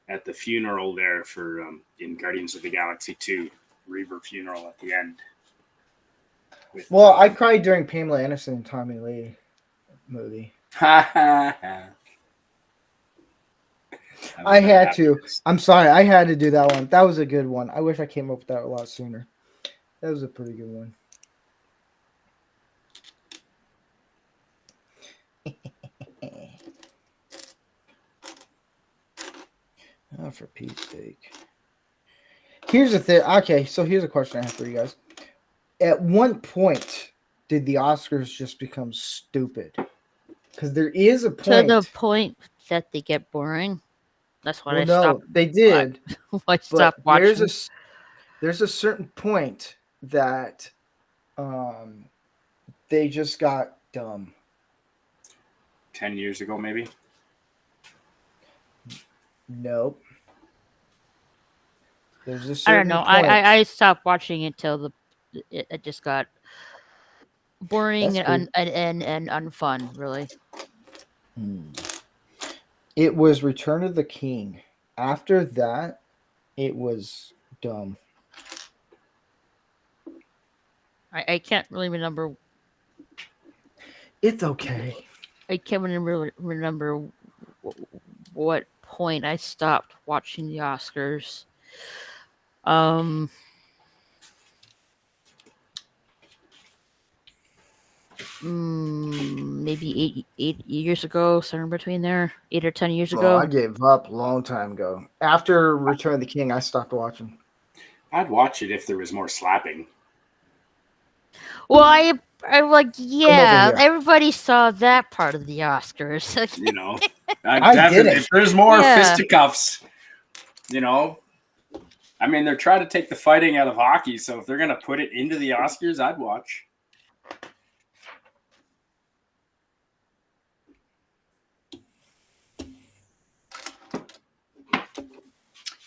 at the funeral there for in Guardians of the Galaxy 2, Reaver funeral at the end. Well, I cried during Pamela Anderson and Tommy Lee movie. I had to. I'm sorry. I had to do that one. That was a good one. I wish I came up with that a lot sooner. That was a pretty good one. Oh, for Pete's sake. Here's the thing. Okay, so here's a question I have for you guys. At what point did the Oscars just become stupid? Because there is a point. To the point that they get boring. That's what Well, I no, stopped. they did. I stopped But watching. there's a certain point that they just got dumb. 10 years ago, maybe? Nope. There's a I certain don't know. point. I stopped watching until it just got boring That's and unfun, really. It was Return of the King. After that, it was dumb. I can't really remember. It's okay. I can't remember what point I stopped watching the Oscars. Maybe eight years ago, somewhere between there, 8 or 10 years ago. I gave up a long time ago. After Return of the King, I stopped watching. I'd watch it if there was more slapping. Well, I'm like, yeah, here. everybody saw that part of the Oscars. You know, I didn't. If there's more Yeah. fisticuffs, you know, I mean, they're trying to take the fighting out of hockey. So if they're going to put it into the Oscars, I'd watch.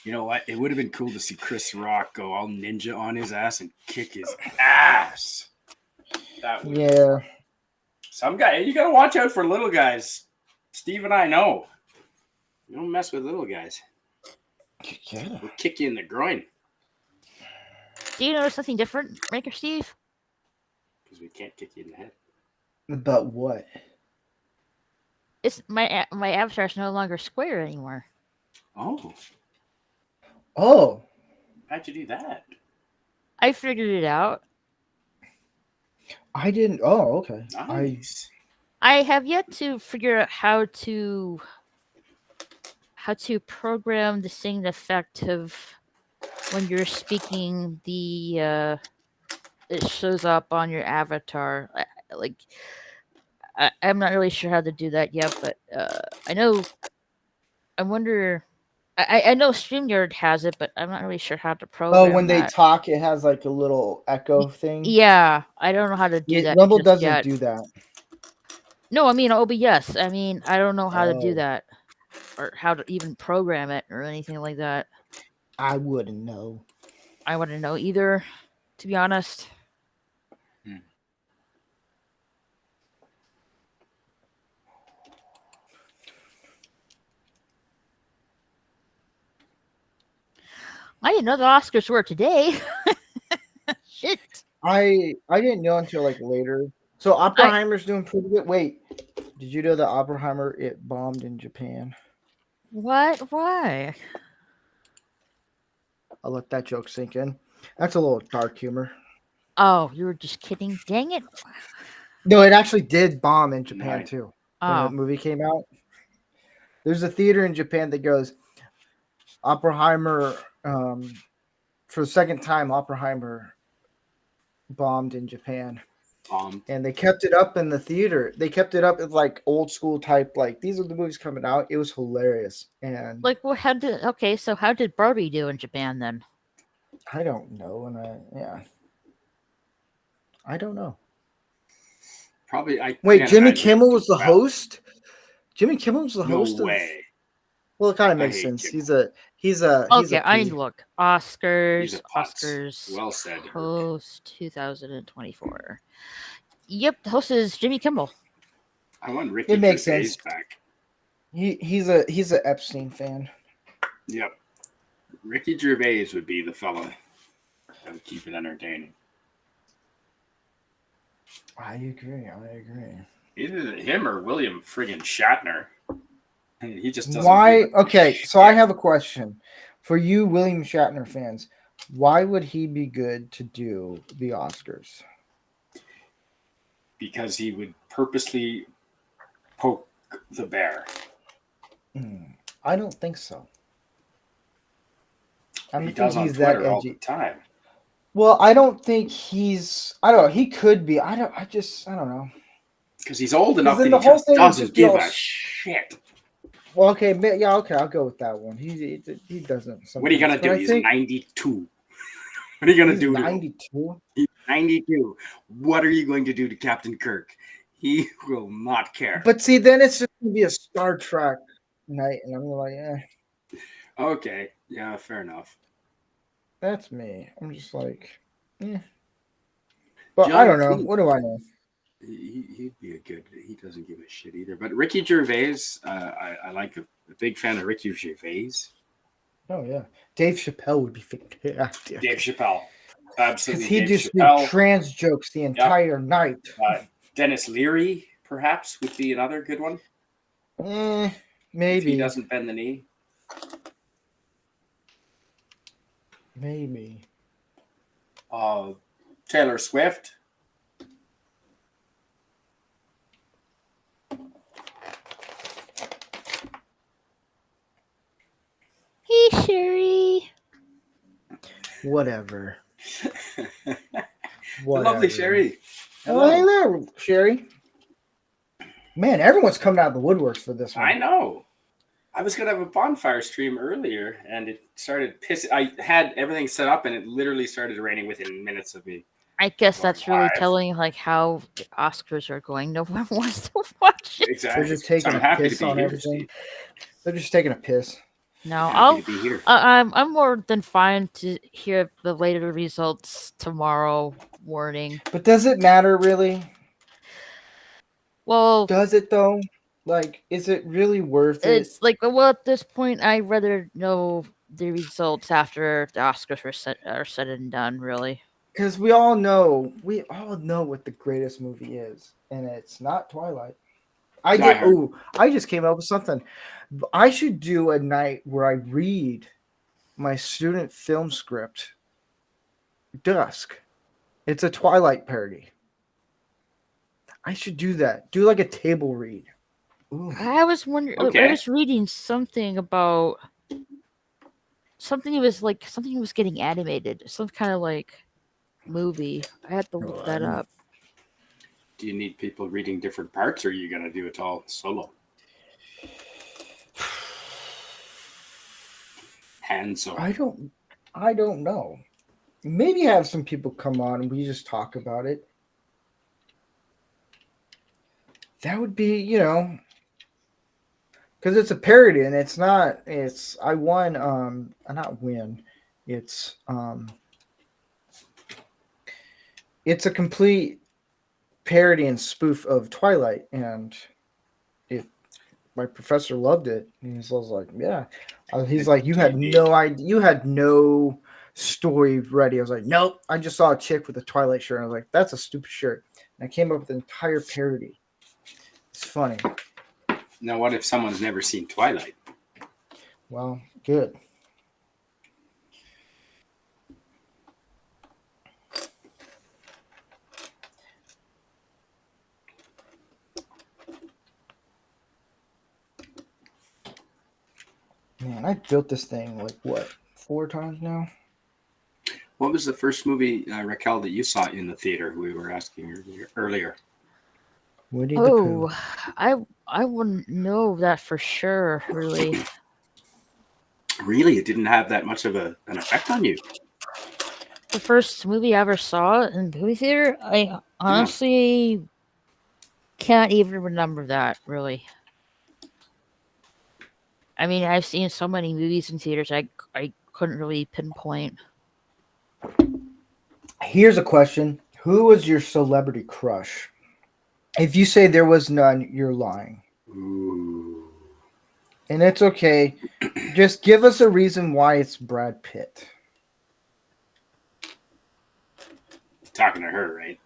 You know what? It would have been cool to see Chris Rock go all ninja on his ass and kick his ass. That would Yeah. Some guy, you got to watch out for little guys. Steve and I know. You don't mess with little guys. Yeah. We'll kick you in the groin. Do you notice something different, Ranker Steve? Because we can't kick you in the head. But what? It's my avatar is no longer square anymore. Oh, Oh, how'd you do that? I figured it out. I didn't. Oh, okay. Nice. I have yet to figure out how to program the singing effect of when you're speaking. It shows up on your avatar. I'm not really sure how to do that yet, but I know. I wonder. I know StreamYard has it, but I'm not really sure how to program. Oh, when they that. talk, it has like a little echo thing. Yeah, I don't know how to do that. Rumble just doesn't yet. do that. No, I mean OBS. I mean, I don't know how to do Oh. that, or how to even program it, or anything like that. I wouldn't know. I wouldn't know either, to be honest. I didn't know the Oscars were today. Shit. I didn't know until like later. So Oppenheimer's doing pretty good. Wait, did you know that Oppenheimer it bombed in Japan? What? Why? I'll let that joke sink in. That's a little dark humor. Oh, you were just kidding. Dang it. No, it actually did bomb in Japan Right. too. When Oh, the movie came out. There's a theater in Japan that goes Oppenheimer for the second time Oppenheimer bombed in Japan. And they kept it up in the theater. They kept it up as like old school type, like these are the movies coming out. It was hilarious. And like what? So how did Barbie do in Japan then? I don't know. I don't know. Probably. Wait, Jimmy Kimmel was the host? Jimmy Kimmel was the host No of. way. Well, it kind of I makes hate sense. Kimmel. He's a Okay, I P. need to look. He's Oscars. a putz. Oscars. Well said. Host 2024. Yep, the host is Jimmy Kimmel. I want Ricky It makes Gervais sense. back. He's a Epstein fan. Yep. Ricky Gervais would be the fella that would keep it entertaining. I agree. Either him or William friggin' Shatner. He just doesn't. Why? give a Okay, shit. so I have a question for you, William Shatner fans. Why would he be good to do the Oscars? Because he would purposely poke the bear. I don't think so. I don't He think does on he's that Twitter all the edgy. time. Well, I don't think he's. I don't know. He could be. I don't know. Because he's old enough that then he the whole just thing would doesn't just be give all a shit. Well, okay, yeah, okay, I'll go with that one. He doesn't. What are you gonna sometimes, do? but I He's think 92. What are you gonna he's do to him? 92. He's 92. What are you going to do to Captain Kirk? He will not care. But see, then it's just gonna be a Star Trek night, and I'm like, Okay, yeah, fair enough. that's me. I'm just like, But I don't know. What do I know? He'd be a good. He doesn't give a shit either. But Ricky Gervais, I like a big fan of Ricky Gervais. Oh yeah, Dave Chappelle would be fantastic. Dave Chappelle, absolutely. Because he Dave just do Chappelle. trans jokes the entire night. Dennis Leary, perhaps, would be another good one. If Maybe. he doesn't bend the knee. Maybe. Taylor Swift. Hey, Sherry. Whatever. The lovely Sherry. Oh, hey there, Sherry. Man, everyone's coming out of the woodworks for this one. I know. I was gonna have a bonfire stream earlier, and it started pissing. I had everything set up, and it literally started raining within minutes of me. I guess that's really Live. telling like how the Oscars are going. No one wants to watch it. Exactly. They're just taking So I'm a happy piss to be on here, everything. Steve. They're just taking a piss. No, Happy to be here. I'm more than fine to hear the later results tomorrow morning. But does it matter really? Well, Does it though? Like, is it really worth it? it's like, well, at this point, I'd rather know the results after the Oscars are said and done. Really. Because we all know what the greatest movie is, and it's not Twilight. Die Hard. I just came up with something. I should do a night where I read my student film script. Dusk. It's a Twilight parody. I should do that. Do like a table read. Ooh. I was wondering. Okay. I was reading something about something. It was like something was getting animated. Some kind of like movie. I had to look that up. Do you need people reading different parts, or are you going to do it all solo? Han Solo. I don't know. Maybe have some people come on and we just talk about it. That would be, because it's a parody and it's I won not win. It's a complete parody and spoof of Twilight, and my professor loved it. And he was like, yeah. He's like, you had no idea, you had no story ready. I was like, nope. I just saw a chick with a Twilight shirt. And I was like, that's a stupid shirt. And I came up with an entire parody. It's funny. Now, what if someone's never seen Twilight? Well, good. Man, I built this thing like what, 4 times now? What was the first movie, Raquel, that you saw in the theater? We were asking earlier. Winnie the Pooh. I wouldn't know that for sure. Really. Really, it didn't have that much of an effect on you. The first movie I ever saw in the movie theater, I honestly can't even remember that. Really. I mean, I've seen so many movies in theaters, I couldn't really pinpoint. Here's a question. Who was your celebrity crush? If you say there was none, you're lying. Ooh. And it's okay. Just give us a reason why it's Brad Pitt. Talking to her, right?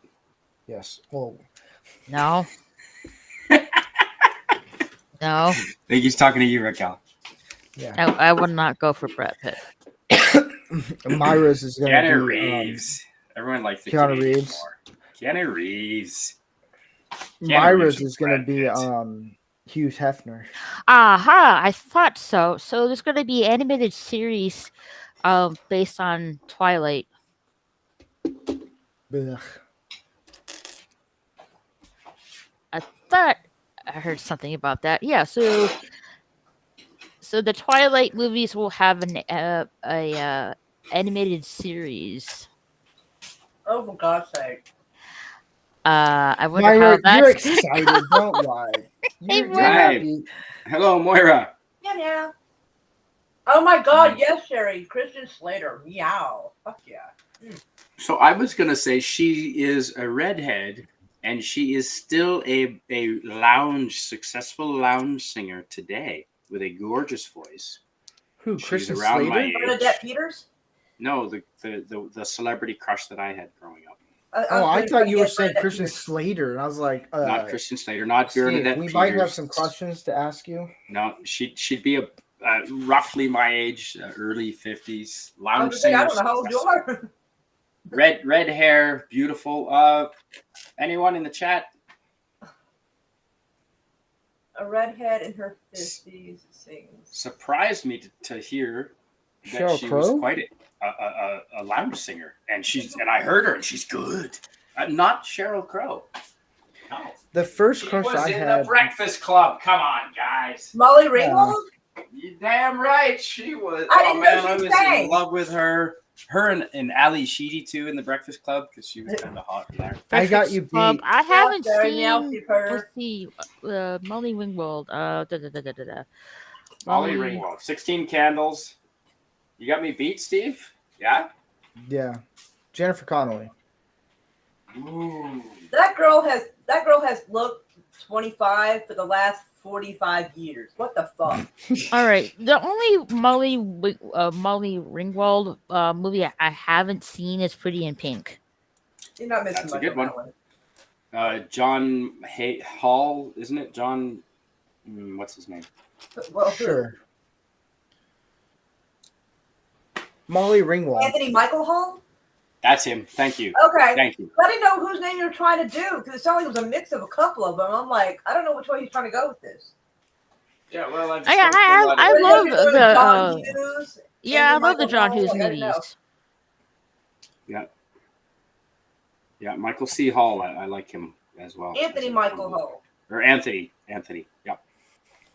Yes. Oh. No. No. I think he's talking to you, Raquel. Yeah. I would not go for Brad Pitt. Myra's is going to be... Keanu Reeves. Everyone likes the Keanu Canadian Reeves. more. Keanu Reeves. Myra's Reeves is going to Brad be Pitt. Hugh Hefner. Aha! I thought so. So there's going to be an animated series based on Twilight. Ugh. I thought I heard something about that. Yeah, so the Twilight movies will have an animated series. Oh, for God's sake. I wonder Myra, how you're that's... excited. Don't lie. You're Moira. happy. Hello, Moira. Yeah. Oh my God, yes, Sherry. Christian Slater. Meow. Fuck yeah. So I was going to say she is a redhead, and she is still a successful lounge singer today with a gorgeous voice. Who? She's Christian around my Slater? age. Bernadette Peters? No, the celebrity crush that I had growing up. I thought you were saying Bernadette Christian Peters. Slater, and I was like, Not Christian Slater, not Steve, Bernadette we Peters. might have some questions to ask you. No, she'd be roughly my age, early 50s, I lounge was saying, singer. I don't know how old you are. Red hair, beautiful. Anyone in the chat? A redhead in her 50s sings. Surprised me to hear that Sheryl she Crow? was quite a lounge singer, and I heard her, and she's good. Not Sheryl Crow. No. The first She crush was I in had. the Breakfast Club. Come on, guys. Molly Ringwald? You damn right she was. I didn't know man, she I was sang. in love with her. Her and Ali Sheedy too in the Breakfast Club because she was kind of hot in there. I got you beat. I haven't Sarah seen. Nelson, her. Let's see. Molly Ringwald. Molly Ringwald. 16 Candles. You got me beat, Steve? Yeah? Yeah. Jennifer Connelly. Ooh. That girl has looked 25 for the last 45 years. What the fuck? All right. The only Molly Ringwald movie I haven't seen is Pretty in Pink. You're not missing That's a much good on one. that one. John Hall, isn't it? John, what's his name? Well, Sure. Molly Ringwald. Anthony Michael Hall? That's him. Thank you. Okay. Thank you. I didn't know whose name you were trying to do because it sounded like it was a mix of a couple of them. I'm like, I don't know which way he's trying to go with this. Yeah, well, I've I But love you're doing the John Hughes. yeah, I Anthony love the Michael John Hall, Hughes I didn't know. movies. Yeah, Michael C. Hall. I like him as well. Anthony Michael Hall. Or Anthony. Yeah.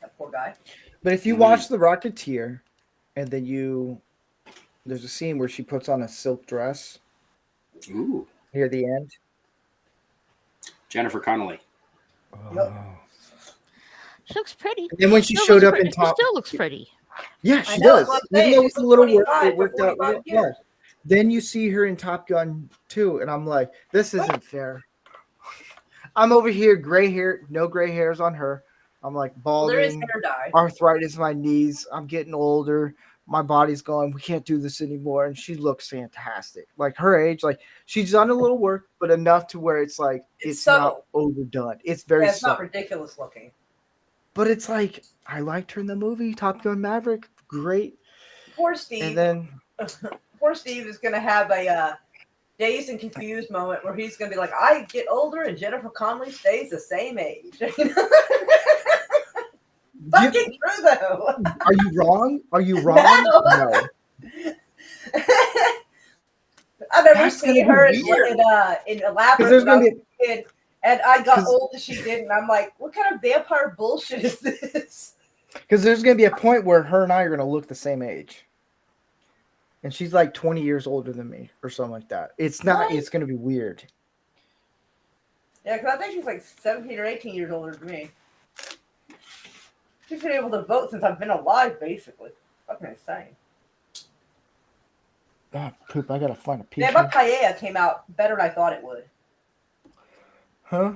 That poor guy. But if you watch The Rocketeer, and then there's a scene where she puts on a silk dress Ooh. near the end. Jennifer Connelly. Yep. She looks pretty. And then when she Still showed looks up pretty. in She Top, still looks pretty. yeah, I she know, does. that's what I'm Even saying. though it's a She's little work, 25 it worked for out. 45 Yeah. years. Then you see her in Top Gun 2, and I'm like, this isn't fair. I'm over here, gray hair, no gray hairs on her. I'm like Well, there is balding, hair dye. arthritis in my knees. I'm getting older. My body's going, we can't do this anymore. And she looks fantastic. Like her age, like she's done a little work, but enough to where it's like It's not subtle. overdone. It's very Yeah, it's not subtle. ridiculous looking. But it's like I liked her in the movie Top Gun Maverick. Great. Poor Steve. And then Poor Steve is going to have a dazed and confused moment where he's going to be like, I get older and Jennifer Connelly stays the same age. Fucking true, though. are you wrong? Are you wrong? No. No. I've never That's seen gonna be her in weird. Elaborate Because there's when I gonna was be a kid, and I got 'Cause- old as she did, and I'm like, what kind of vampire bullshit is this? a point where her and I are gonna look the same age. And she's like 20 years older than me or something like that. It's not, What? it's gonna be weird. Yeah, because I think she's like 17 or 18 years older than me. She's been able to vote since I've been alive, basically. Fucking insane. God, poop, I gotta find a picture. Yeah, but Paella came out better than I thought it would. Huh?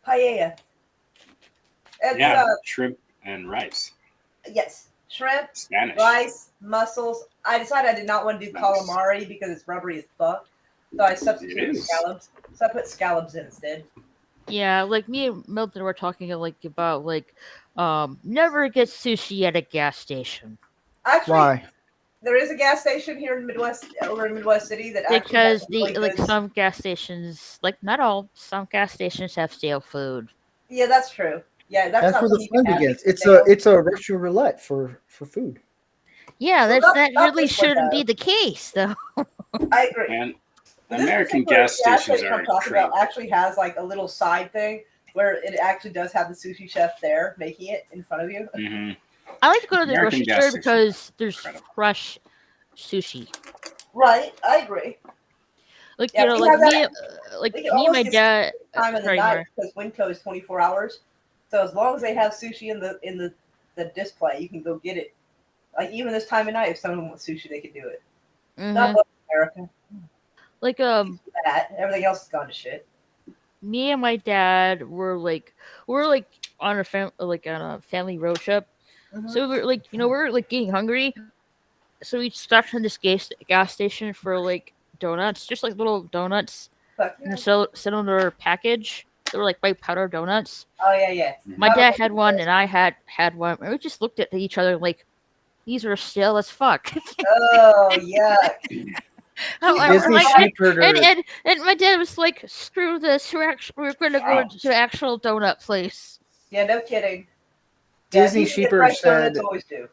Paella. It's, Yeah, shrimp and rice. yes, shrimp, Spanish. rice, mussels. I decided I did not want to do Nice. calamari because it's rubbery as fuck. So I substituted is. scallops. So I put scallops in instead. Yeah, like me and Milton were talking about never get sushi at a gas station Actually, Why? there is a gas station here in Midwest, over in Midwest City that actually because has the really good- some gas stations, like not all, some gas stations have stale food. Yeah, that's true. Yeah, that's That's not where the something you fun can have begins. because It's they a don't- it's a Russian roulette for food. Yeah, Well, that not really this one, shouldn't though. be the case, though. I agree. And This American particular gas stations station are I'm talking about incredible. actually has like a little side thing where it actually does have the sushi chef there making it in front of you. Mhm. I like to go to the American grocery gas store stations because there's incredible. fresh sushi. Right, I agree. Like Yeah, you know, we like have me, that- like we me can and my almost get dad. Time of the sorry, night Mar. because Winco is 24 hours. So as long as they have sushi in the display, you can go get it. Like even this time of night, if someone wants sushi, they can do it. Mhm. Not like America. Like That everything else has gone to shit. me and my dad were on a family road trip. Mhm. So we're we're like getting hungry. So we stopped at this gas station for like donuts, just like little donuts, But, in a cylinder package. They were like white powder donuts. oh yeah. My Oh, dad had one, and I had one, and we just looked at each other like, these are stale as fuck. Oh yeah. Disney Like, Sheepherder. and my dad was like, "Screw this! We're going to go to an actual donut place." Yeah, no kidding. Disney Yeah, he- Sheepherder price donuts said- always do.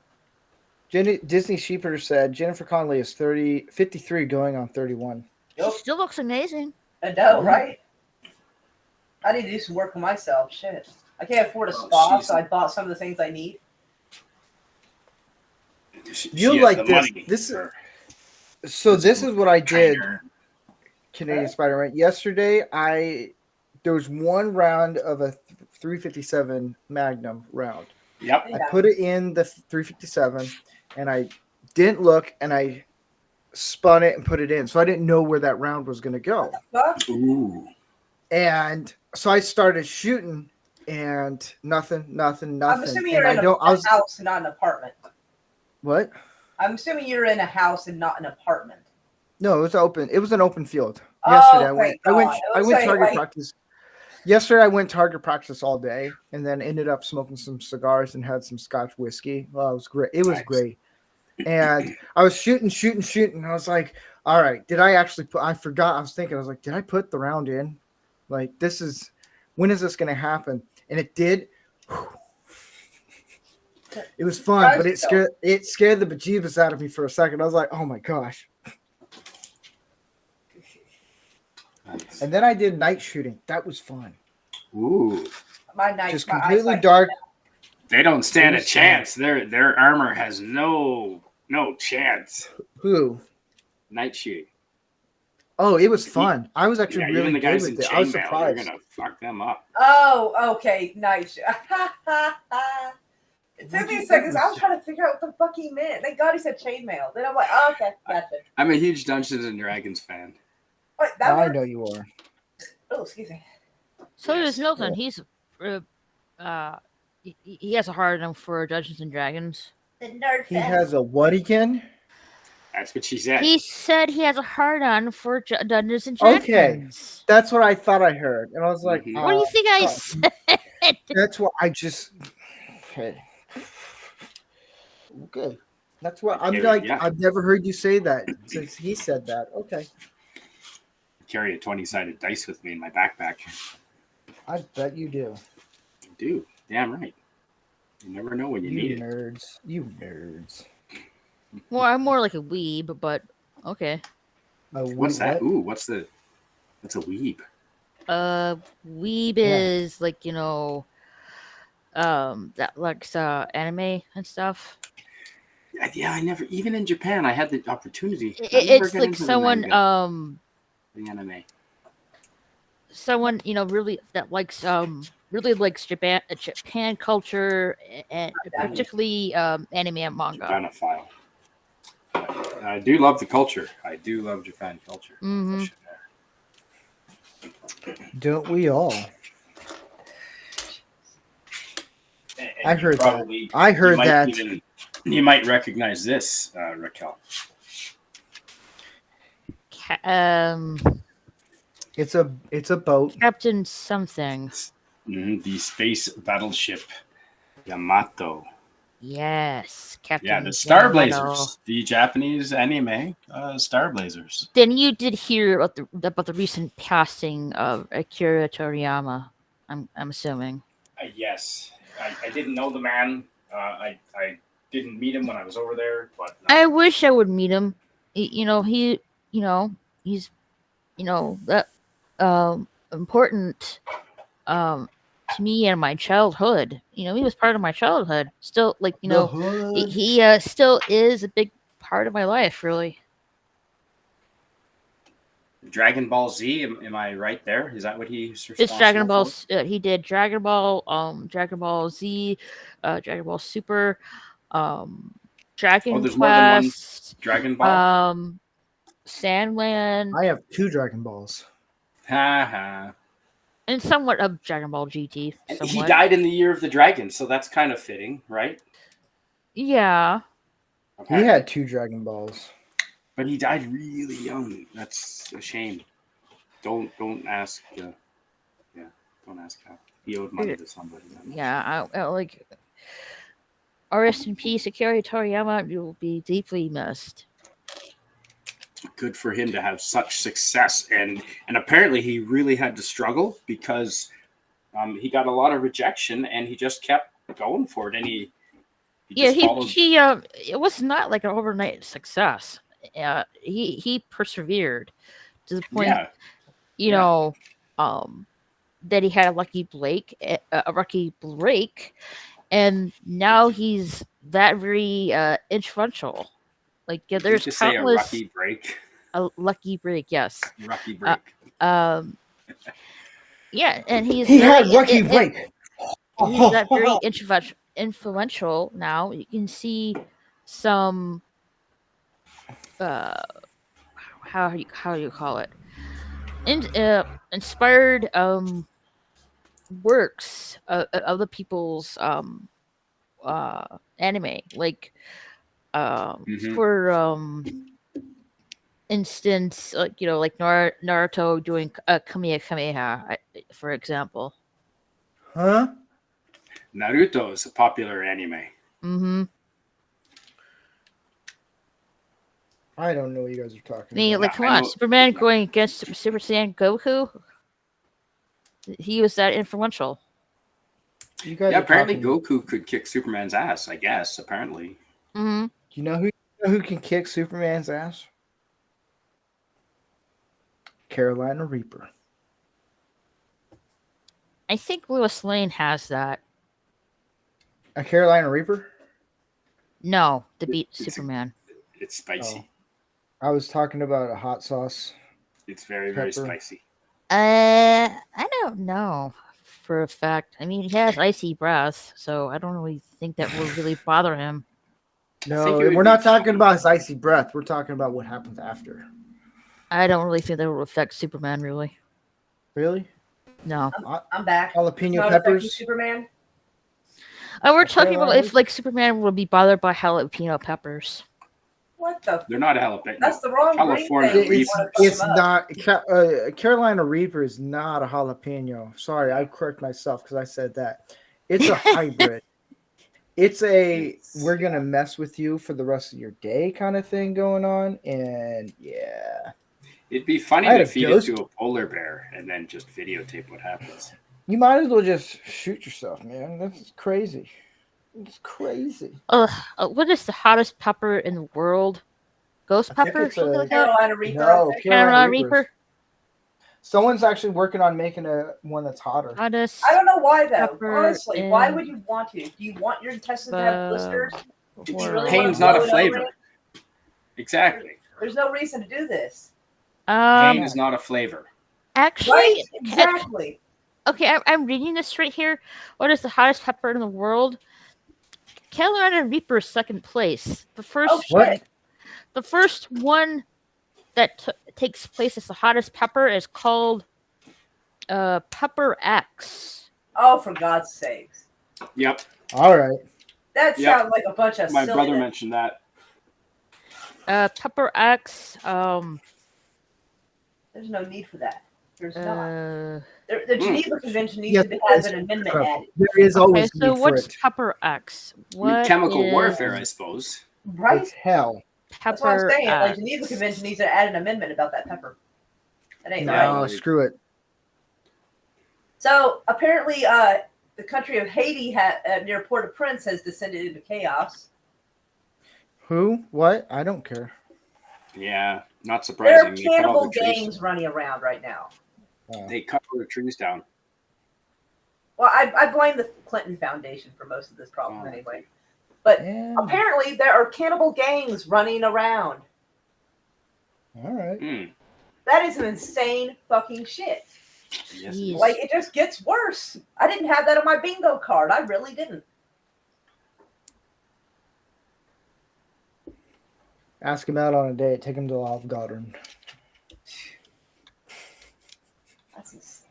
Disney Sheepherder said Jennifer Connelly is 53 going on 31. Yep. She still looks amazing. I know, right? I need to do some work for myself. Shit. I can't afford a Oh, spa, she's- so I bought some of the things I need. She You has like the this. money This is for so. This is what I did. trainer. Canadian Spider-Man. Yesterday, there was one round of a 357 Magnum round. Yep. I Yeah. put it in the 357, and I didn't look, and I spun it and put it in. So I didn't know where that round was going to go. Fuck. Ooh. And so I started shooting, and nothing. I'm assuming And you're in I don't. I a was house and not an apartment. what? I'm assuming you're in a house and not an apartment. No, it was open. It was an open field. Oh, Yesterday, thank I went. God. I I was went saying, target like- practice. Yesterday, I went target practice all day, and then ended up smoking some cigars and had some Scotch whiskey. Well, it was great. It was Nice. great. And I was shooting. And I was like, "All right, did I actually put?" I forgot. I was thinking. I was like, "Did I put the round in? Like, this is when is this going to happen?" And it did. It was fun, but it scared the bejeebus out of me for a second. I was like, "Oh my gosh!" Nice. And then I did night shooting. That was fun. Ooh, My night, Just my completely eyesight- dark. they don't stand a Who's chance. Their armor has no chance. Who? Night shooting. Oh, it was fun. I was actually Yeah, really even the good guys with in it. I was chainmail, they're surprised. gonna fuck them up. Oh, okay, nice. It took me a second 'cause I was trying to figure out what the fuck he meant. Thank God he said chainmail. Then I'm like, oh, okay, gotcha. I'm a huge Dungeons and Dragons fan. Wait, that I worked? know you are. Oh, excuse me. So Yes. does Milton. He's he has a hard on for Dungeons and Dragons. The nerd He has a what again? That's what she said. He said he has a hard on for Dungeons and Okay. Dragons. That's what I thought I heard, and I was like, Mhm. What do you think I uh, said? That's what I just. Okay. Okay. That's what I'm Okay, like. yeah. I've never heard you say that since he said that. Okay. Carry a 20-sided dice with me in my backpack. I bet you do. I do. Damn right. You never know when you need it. nerds. You nerds. Well, I'm more like a weeb, but okay. What's that? Ooh, what's a weeb? Weeb Yeah. is like that likes anime and stuff. Yeah, I never. Even in Japan, I had the opportunity. I never It's got like into the someone manga, the anime. someone really that likes really likes Japan culture and particularly anime and manga. Japanophile. I do love the culture. I do love Japan culture. Mhm. Don't we all? And I you heard that. probably- I heard you might that. you might recognize this, Raquel. It's a boat. Captain something. The space battleship Yamato. Yes, Captain. Yeah, the Star Yamato. Blazers, the Japanese anime Star Blazers. Then you did hear about the recent passing of Akira Toriyama. I'm assuming. Yes, I didn't know the man. I didn't meet him when I was over there, but I wish I would meet him. He's that important to me and my childhood. He was part of my childhood. Still, The hood. he still is a big part of my life, really. Dragon Ball Z. Am I right there? Is that what he's It's Dragon responsible Ball. for? He did Dragon Ball, Dragon Ball Z, Dragon Ball Super, Dragon there's more than one Quest, Dragon Ball. Sandland, I have 2 Dragon Balls. Ha ha. and somewhat of Dragon Ball GT. And he Somewhat. died in the year of the dragon, so that's kind of fitting, right? Yeah. He had 2 Dragon Balls. But he died really young. That's a shame. Don't ask. Don't ask how he owed money to somebody. Yeah, I like. Rest in peace, Akira Toriyama. You will be deeply missed. Good for him to have such success, and apparently he really had to struggle because he got a lot of rejection, and he just kept going for it, and he just followed. It was not like an overnight success. He persevered to the point, that he had a lucky break, and now he's that very influential. Like there's to say countless a lucky break. a lucky break, yes. Lucky break. Yeah, and he's He very- had lucky and- break. he's that very influential now. You can see some how do you call it? Inspired works of other people's anime, like Mhm. for instance, like like Naruto doing Kamehameha, for example. Huh? Naruto is a popular anime. Mm-hmm. I don't know what you guys are I talking mean, about. like, Yeah, come I on, know. Superman going against Super Saiyan Goku. He was that influential. You guys Yeah, are apparently talking. Goku could kick Superman's ass. I guess apparently. Mm-hmm. You know who can kick Superman's ass? Carolina Reaper. I think Lois Lane has that. A Carolina Reaper? No, to beat It's Superman. it's spicy. I was talking about a hot sauce. It's very very Pepper. spicy. I don't know for a fact. I mean, he has icy breath, so I don't really think that will really bother him. No, think it would we're be not talking funny. about his icy breath. We're talking about what happens after. I don't really think that will affect Superman, really. Really? No. I'm back. Jalapeno Not affecting peppers? Superman. We're A talking about Carolina if, like, Superman will be bothered by jalapeno peppers. What the? They're not jalapeno. That's the wrong California green thing. Reaper. It's not. Carolina Reaper is not a jalapeno. Sorry, I correct myself because I said that. It's a hybrid. It's a we're gonna mess with you for the rest of your day kind of thing going on, and yeah, It'd be funny I had to a feed ghost- it to a polar bear and then just videotape what happens. you might as well just shoot yourself, man. That's crazy. It's crazy. What is the hottest pepper in the world? Ghost I think pepper? it's Something a- like that? Carolina Reaper. No, I think. Carolina Reapers. Reaper? Someone's actually working on making one that's hotter. Hottest I don't know why though. Pepper Honestly, why in would you want to? Do you want your intestines to have blisters? Do you really Pain's want to not a blow it over flavor. it? Exactly. There's no reason to do this. Pain is not a flavor. Actually, Right? Exactly. okay, I'm reading this right here. What is the hottest pepper in the world? Carolina Reaper is second place. The first, Oh What? shit. the first one that takes place as the hottest pepper is called Pepper X. Oh, for God's sakes. Yep. All right. That Yep. sounds like a bunch of My brother silliness. mentioned that. Pepper X. There's no need for that. There's not. The Mm. Geneva Convention needs Yes, to have there an is. amendment added. There is Okay, always so need for what's it. Pepper X? I mean, What chemical is warfare, I suppose. Right? It's hell. That's what I'm Pepper saying. Like X? Geneva Convention needs to add an amendment about that pepper. That ain't No, right. screw it. So apparently, the country of Haiti near Port-au-Prince has descended into chaos. Who? What? I don't care. Yeah, not There surprising. are They cut all cannibal the trees. gangs running around right now. They cut all the trees down. Well, I blame the Clinton Foundation for most of this problem Oh. anyway. But Yeah. apparently, there are cannibal gangs running around. All right. Mm. That is some insane fucking shit. Yes, Jeez. Like, it just gets worse. I didn't have that on my bingo card. I really didn't. Ask him out on a date. Take him to Olive Garden. That's insane.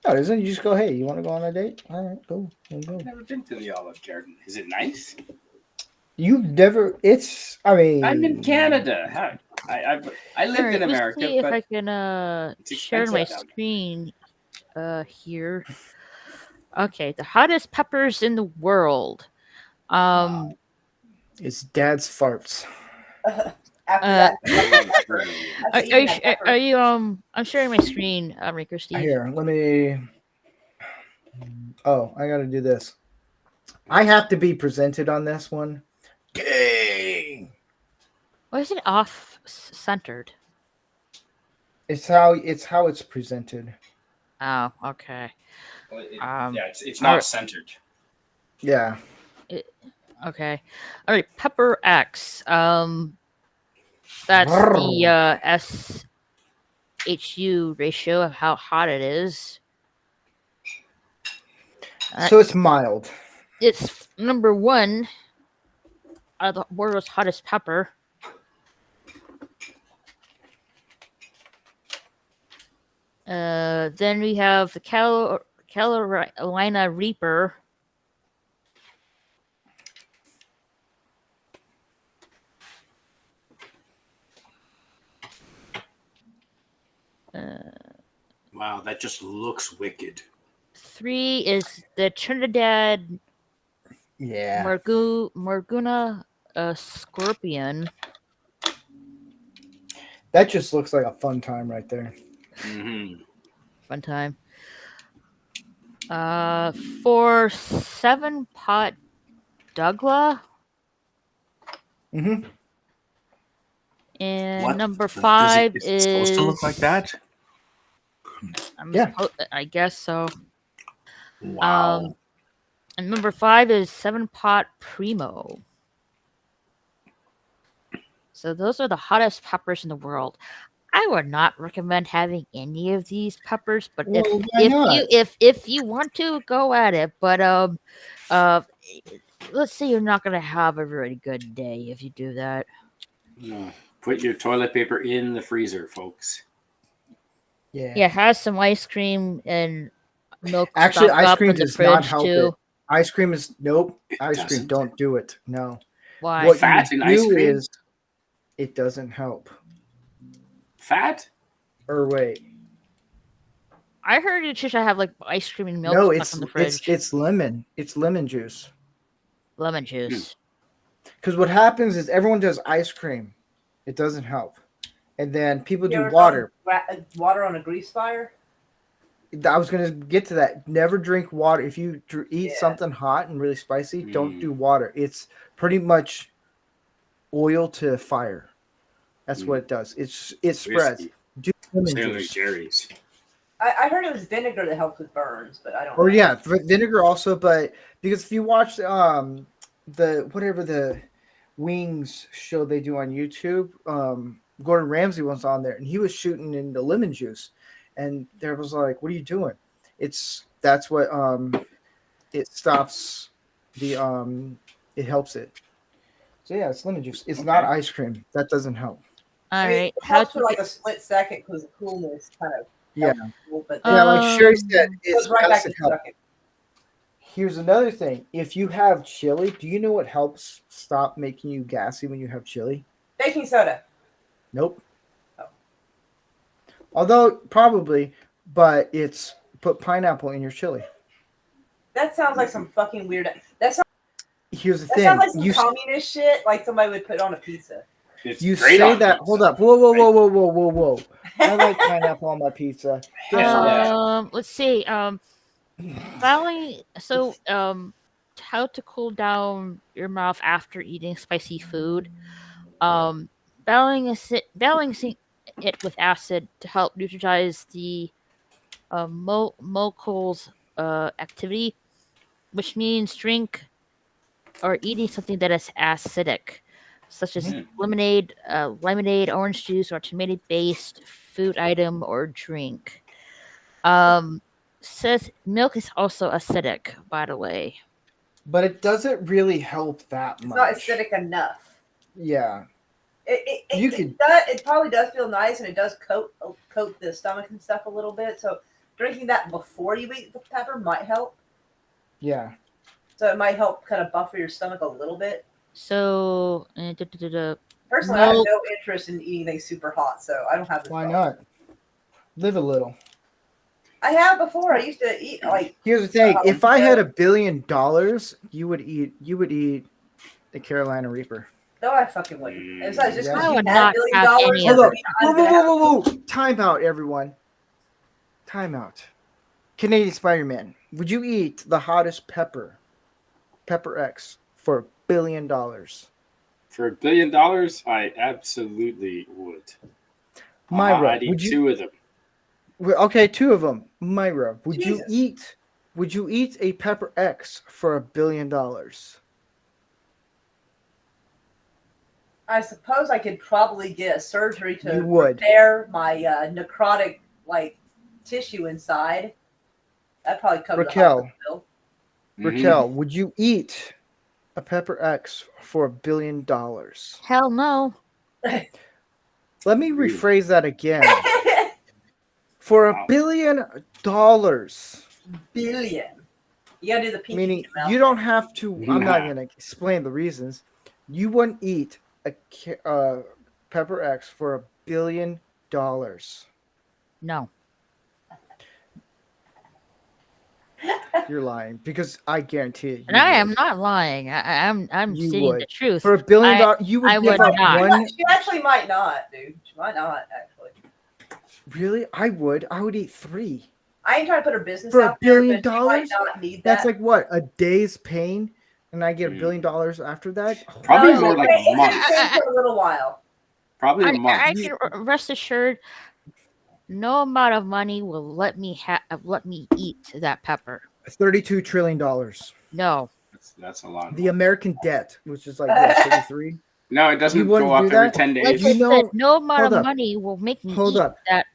No, isn't it? You just go, hey, you want to go on a date? All right, go. We'll go. I've never been to the Olive Garden. Is it nice? You've never. It's. I mean. I'm in Canada. How? I lived Alright, in America, let's see if but I can it's share my expensive down screen here. Okay, the hottest peppers in the world. It's dad's farts. After Uh, that, there. after eating that pepper. are you I'm sharing my screen, Rico Steve. Here, let me. Oh, I got to do this. I have to be presented on this one. Dang. Why is it off centered? It's how it's presented. Oh, okay. Well, Um, it's not alright. centered. Yeah. Okay. All right, Pepper X. That's the SHU ratio of how hot it is. So it's mild. It's number one out of the world's hottest pepper. Then we have the Carolina Reaper. Wow, that just looks wicked. 3 is the Trinidad Yeah. Morguna Scorpion. That just looks like a fun time right there. Mm-hmm. Fun time. 4, 7-pot Douglas. Mm-hmm. And number Does 5 it is supposed to look like that? Yeah. I guess so. Wow. And number 5 is 7-pot Primo. So those are the hottest peppers in the world. I would not recommend having any of these peppers, but Well, why not? if you want to, go at it. But let's say you're not gonna have a very good day if you do that. No. Put your toilet paper in the freezer, folks. Yeah. Yeah, have some ice cream and milk. Actually, stocked ice up cream in the does not fridge help too. it. Ice cream is nope. It Ice cream, doesn't? don't do it. No. Why? What Fat you in ice do cream? is it doesn't help. Fat? Or wait. I heard you should have like ice cream and milk No, stuck it's in the fridge. it's lemon. It's lemon juice. Lemon juice. Because what happens is everyone does ice cream. It doesn't help. And then people You do ever water. thrown water on a grease fire? I was going to get to that. Never drink water. If you eat Yeah. something hot and really spicy, don't Mm. do water. It's pretty much oil to fire. That's what it does. It spreads. Whiskey. Do lemon Sailor juice. Jerry's. I heard it was vinegar that helps with burns, but I don't Or know. yeah, vinegar also. But because if you watch the whatever the wings show they do on YouTube, Gordon Ramsay was on there and he was shooting in the lemon juice, and there was like, "What are you doing?" That's what it stops the it helps it. So yeah, it's lemon juice. It's not ice cream. That doesn't help. All I mean, right. it How helps to for like get- a split second because the coolness kind of Yeah. cool, but Yeah, like Sherry said, it it goes right back to doesn't help. sucking. Here's another thing. If you have chili, do you know what helps stop making you gassy when you have chili? Baking soda. Nope. Oh. Although probably, but it's put pineapple in your chili. That sounds like some fucking weird. That sounds, Here's the that thing. sounds like some You communist shit, like somebody would put on a pizza. It's you great say on that. pizza. Hold up. Whoa. I like pineapple on my pizza. Guess Yeah. what? Let's see. How to cool down your mouth after eating spicy food. Balancing it with acid to help neutralize the molecules activity, which means drink or eating something that is acidic, such as lemonade, orange juice, or tomato-based food item or drink. Says milk is also acidic, by the way. But it doesn't really help that It's much. not acidic enough. Yeah. It You could- it probably does feel nice, and it does coat the stomach and stuff a little bit. So drinking that before you eat the pepper might help. Yeah. So it might help kind of buffer your stomach a little bit. So, Personally, I have Milk. no interest in eating things super hot, so I don't have this Why problem. not? Live a little. I have before. I used to eat like Here's the thing: Oh, if I had yeah. $1 billion, you would eat the Carolina Reaper. no, I fucking wouldn't. It's not just Yeah. because I you would had not $1 billion have dollars. any Hold of up! doesn't mean I'm gonna have- Whoa! Time out, everyone. Time out. Canadian Spider-Man. Would you eat the hottest Pepper X, for $1 billion? For $1 billion, I absolutely would. Myra, I'd eat would you? 2 of them. Okay, 2 of them. Myra, would Jesus. you eat? Would you eat a Pepper X for $1 billion? I suppose I could probably get a surgery to You would. repair my necrotic like tissue inside. That probably covers Raquel. the hospital bill. Raquel, would you eat a Pepper X for $1 billion? hell no. Let me rephrase that again. For Wow. $1 billion. Billion. You gotta do the pinky. Meaning to your mouth. you don't have to. I'm not Nah. going to explain the reasons. You wouldn't eat a Pepper X for $1 billion. No. You're lying because I guarantee it. And I am not lying. I'm You stating would. the truth. For $1 billion. You would I give would up not. one. She actually might not, dude. She might not actually. Really? I would eat 3. I ain't trying to put her business For out $1 there, billion? but she might not need That's that. like what? A day's pain, and I get $1 billion after that. Probably No, more like it's a month. gonna change for a little while. Probably a I month. can rest assured, no amount of money will let me eat that pepper. $32 trillion. No. That's a lot. The American debt, which is like what, 33. No, it doesn't wouldn't go up do every that? 10 Like days. I You know- said, no amount hold of up. money will make me Hold eat up. that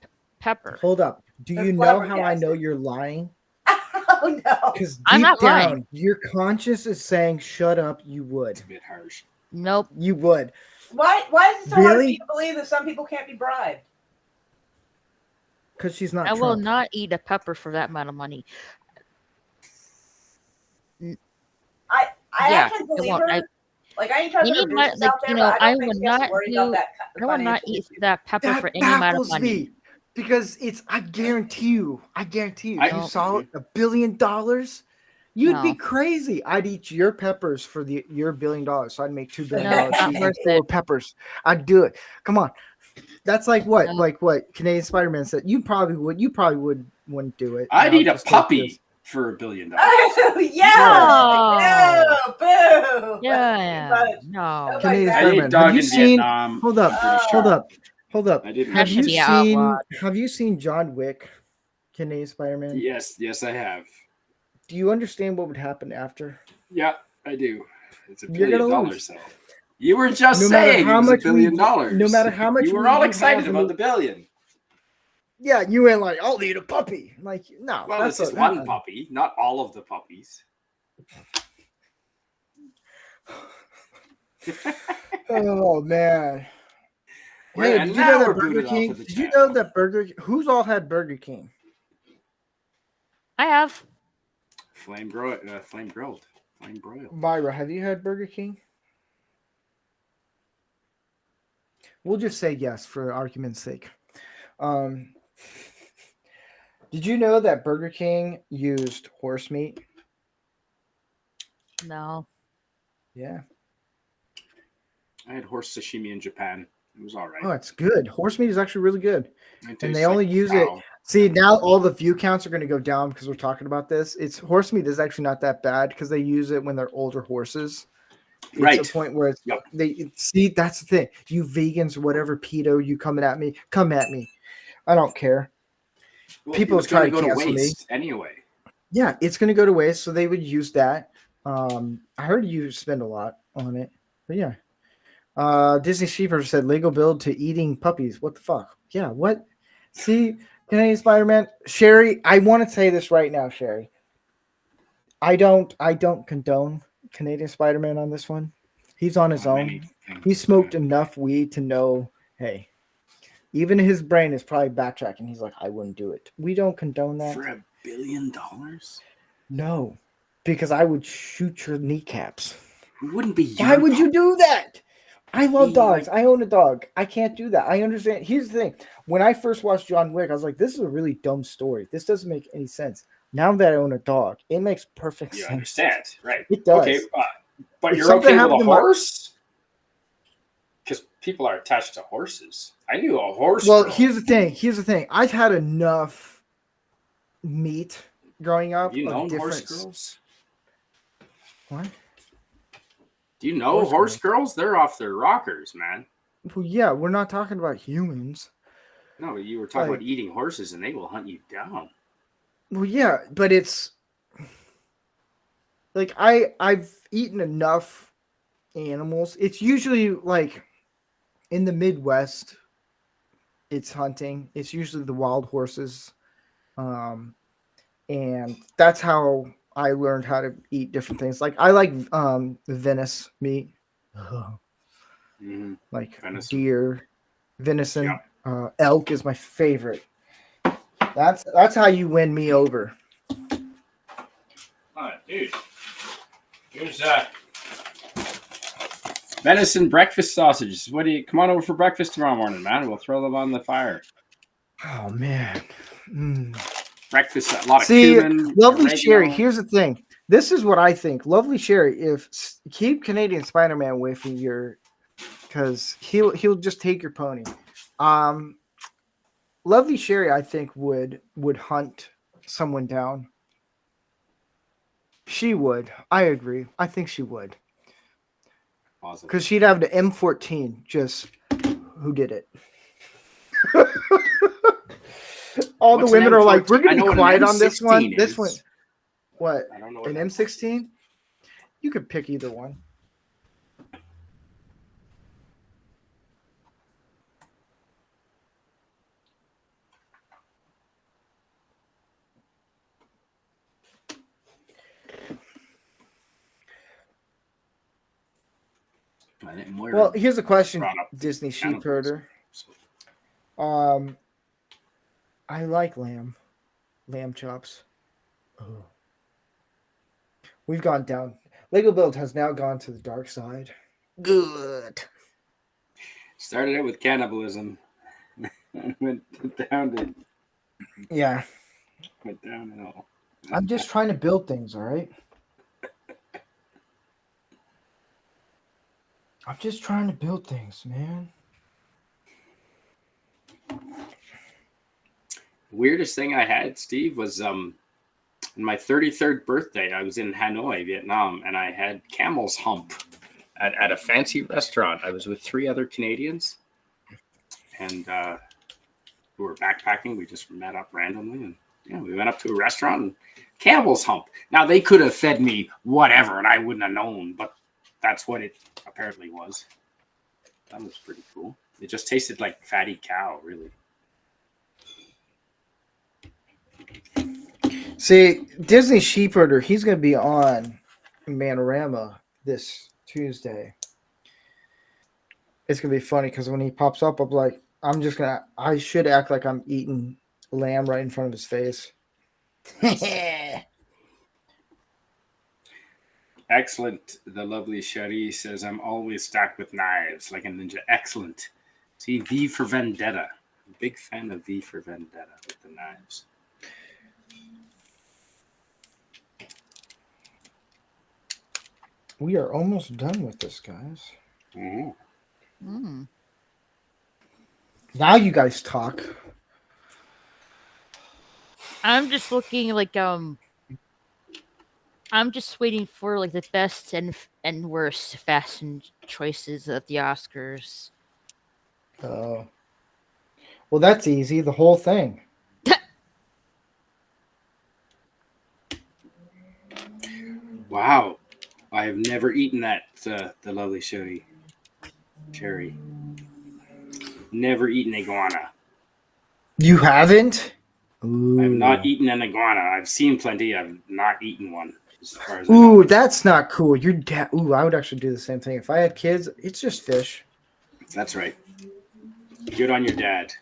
pepper. Hold up. Do They're you know how I flabbergasted. know you're lying? Oh no. Because I'm deep not down, lying. your conscience is saying, "Shut up." You would. It's a bit harsh. Nope. You would. Why is it so hard for Really? you to believe that some people can't be bribed? Because she's not. I will Trump. not eat a pepper for that amount of money. I Yeah, actually I believe won't. her. Like I ain't trying to You put her need my- business like, out there, you know, but I I don't think would she has to not worry do- about that. I will not financial eat issue. that pepper That for any amount of baffles money. me because it's. I guarantee you. If you No. saw $1 billion, you'd be No. crazy. I'd eat your peppers for your $1 billion, so I'd make $2 billion. No, not eating worth 4 it. peppers. I'd do it. Come on. That's like what? No. Like what Canadian Spider-Man said. You probably would. You probably wouldn't do it. I'd you know, eat a just like puppy this. for $1 billion. Yeah. Boo. Yeah. But- No. Canadian I Spider-Man. ate dog Have you in seen? Vietnam. Hold up. I'm pretty Hold sure. up. Hold up. I didn't. That Have should you be seen? outlawed. Have you seen John Wick? Canadian Spider-Man. Yes, I have. Do you understand what would happen after? Yeah, I do. It's $1 You're billion gonna lose. though. You were just No matter saying how it was much $1 billion. no matter how much you were weed all you excited have in about the- the billion. Yeah, you went like, "I'll eat a puppy." Like, no. Well, that's this is a- one puppy, not all of the puppies. Oh man. Well, Hey, and did you now know we're that Burger booted off King? of the Did you channel. know that Who's all had Burger King? I have. Flame grilled. Flame broiled. Myra, have you had Burger King? We'll just say yes for argument's sake. Did you know that Burger King used horse meat? No. Yeah. I had horse sashimi in Japan. It was all right. Oh, it's good. Horse meat is actually really good. It And tastes they only like use it. cow. See, now all the view counts are going to go down because we're talking about this. It's horse meat is actually not that bad because they use it when they're older horses. It's Right. a point where it's, Yep. they see that's the thing. You vegans, whatever pedo, you coming at me, come at me. I don't care. Well, people it's try gonna to go to cancel me. waste anyway. Yeah, it's going to go to waste, so they would use that. I heard you spend a lot on it, but yeah. Disney Sheeper said Lego build to eating puppies. What the fuck? Yeah, what? See, Canadian Spider-Man, Sherry. I want to say this right now, Sherry. I don't condone Canadian Spider-Man on this one. He's on his On own. anything. He smoked enough weed to know, hey, even his brain is probably backtracking. He's like, I wouldn't do it. We don't condone that. For $1 billion. No, because I would shoot your kneecaps. Who wouldn't be? Your Why would you do that? I love He, dogs. I own a dog. I can't do that. I understand. Here's the thing. When I first watched John Wick, I was like, this is a really dumb story. This doesn't make any sense. Now that I own a dog, it makes perfect You sense. understand, right? It does. Okay, but If you're something okay with happened a to my- horse? Because people are attached to horses. I knew a horse. Well, girl. here's the thing. Here's the thing. I've had enough meat growing up. You of know different... horse girls? What? Do you know Horse horse girls? They're off their rockers, man. Well, yeah, we're not talking about humans. No, you were talking Like- about eating horses, and they will hunt you down. Well, yeah, but it's like I've eaten enough animals. It's usually like in the Midwest. It's hunting. It's usually the wild horses, and that's how I learned how to eat different things. Like I like Venice meat, Mhm. like Venison. deer, venison. Yeah. Elk is my favorite. That's how you win me over. Oh, dude. Here's venison breakfast sausages. What do you come on over for breakfast tomorrow morning, man? We'll throw them on the fire. Oh man. Mm. Breakfast, a lot of See, cumin, Lovely oregano. Sherry. Here's the thing. This is what I think. Lovely Sherry. Keep Canadian Spider-Man away from your, because he'll just take your pony. Lovely Sherry, I think would hunt someone down. She would. I agree. I think she would. Awesome. Because she'd have the M14. Just who did it? All What's the an women are like, M14? we're I gonna know be what an quiet on this one. M16 This is. one. What? I don't know what An M16? You could pick either one. Well, here's a question, brought up Disney cannibals. sheep herder. I like lamb chops. Oh. We've gone down. Lego Build has now gone to the dark side. Good. Started out with cannibalism. went down to Yeah. went downhill. I'm just trying to build things, all right? I'm just trying to build things, man. Weirdest thing I had, Steve, was on my 33rd birthday. I was in Hanoi, Vietnam, and I had camel's hump at a fancy restaurant. I was with 3 other Canadians, and we were backpacking. We just met up randomly, and yeah, we went up to a restaurant and camel's hump. Now they could have fed me whatever, and I wouldn't have known, but that's what it apparently was. That was pretty cool. It just tasted like fatty cow, really. See, Disney Sheepherder, he's going to be on Manorama this Tuesday. It's going to be funny because when he pops up, I'm like, I should act like I'm eating lamb right in front of his face. Excellent. The lovely Cherie says, I'm always stacked with knives like a ninja. Excellent. See, V for Vendetta. Big fan of V for Vendetta with the knives. We are almost done with this, guys. Mm-hmm. Mm. Now you guys talk. I'm just looking like I'm just waiting for like the best and worst fashion choices at the Oscars. Oh. Well, that's easy. The whole thing. Wow. I have never eaten that, the lovely Cherry. Never eaten iguana. You haven't? I have not eaten an iguana. I've seen plenty. I've not eaten one. As far as I Ooh, know. that's not cool. Your dad. Ooh, I would actually do the same thing. If I had kids, it's just fish. That's right. Good on your dad.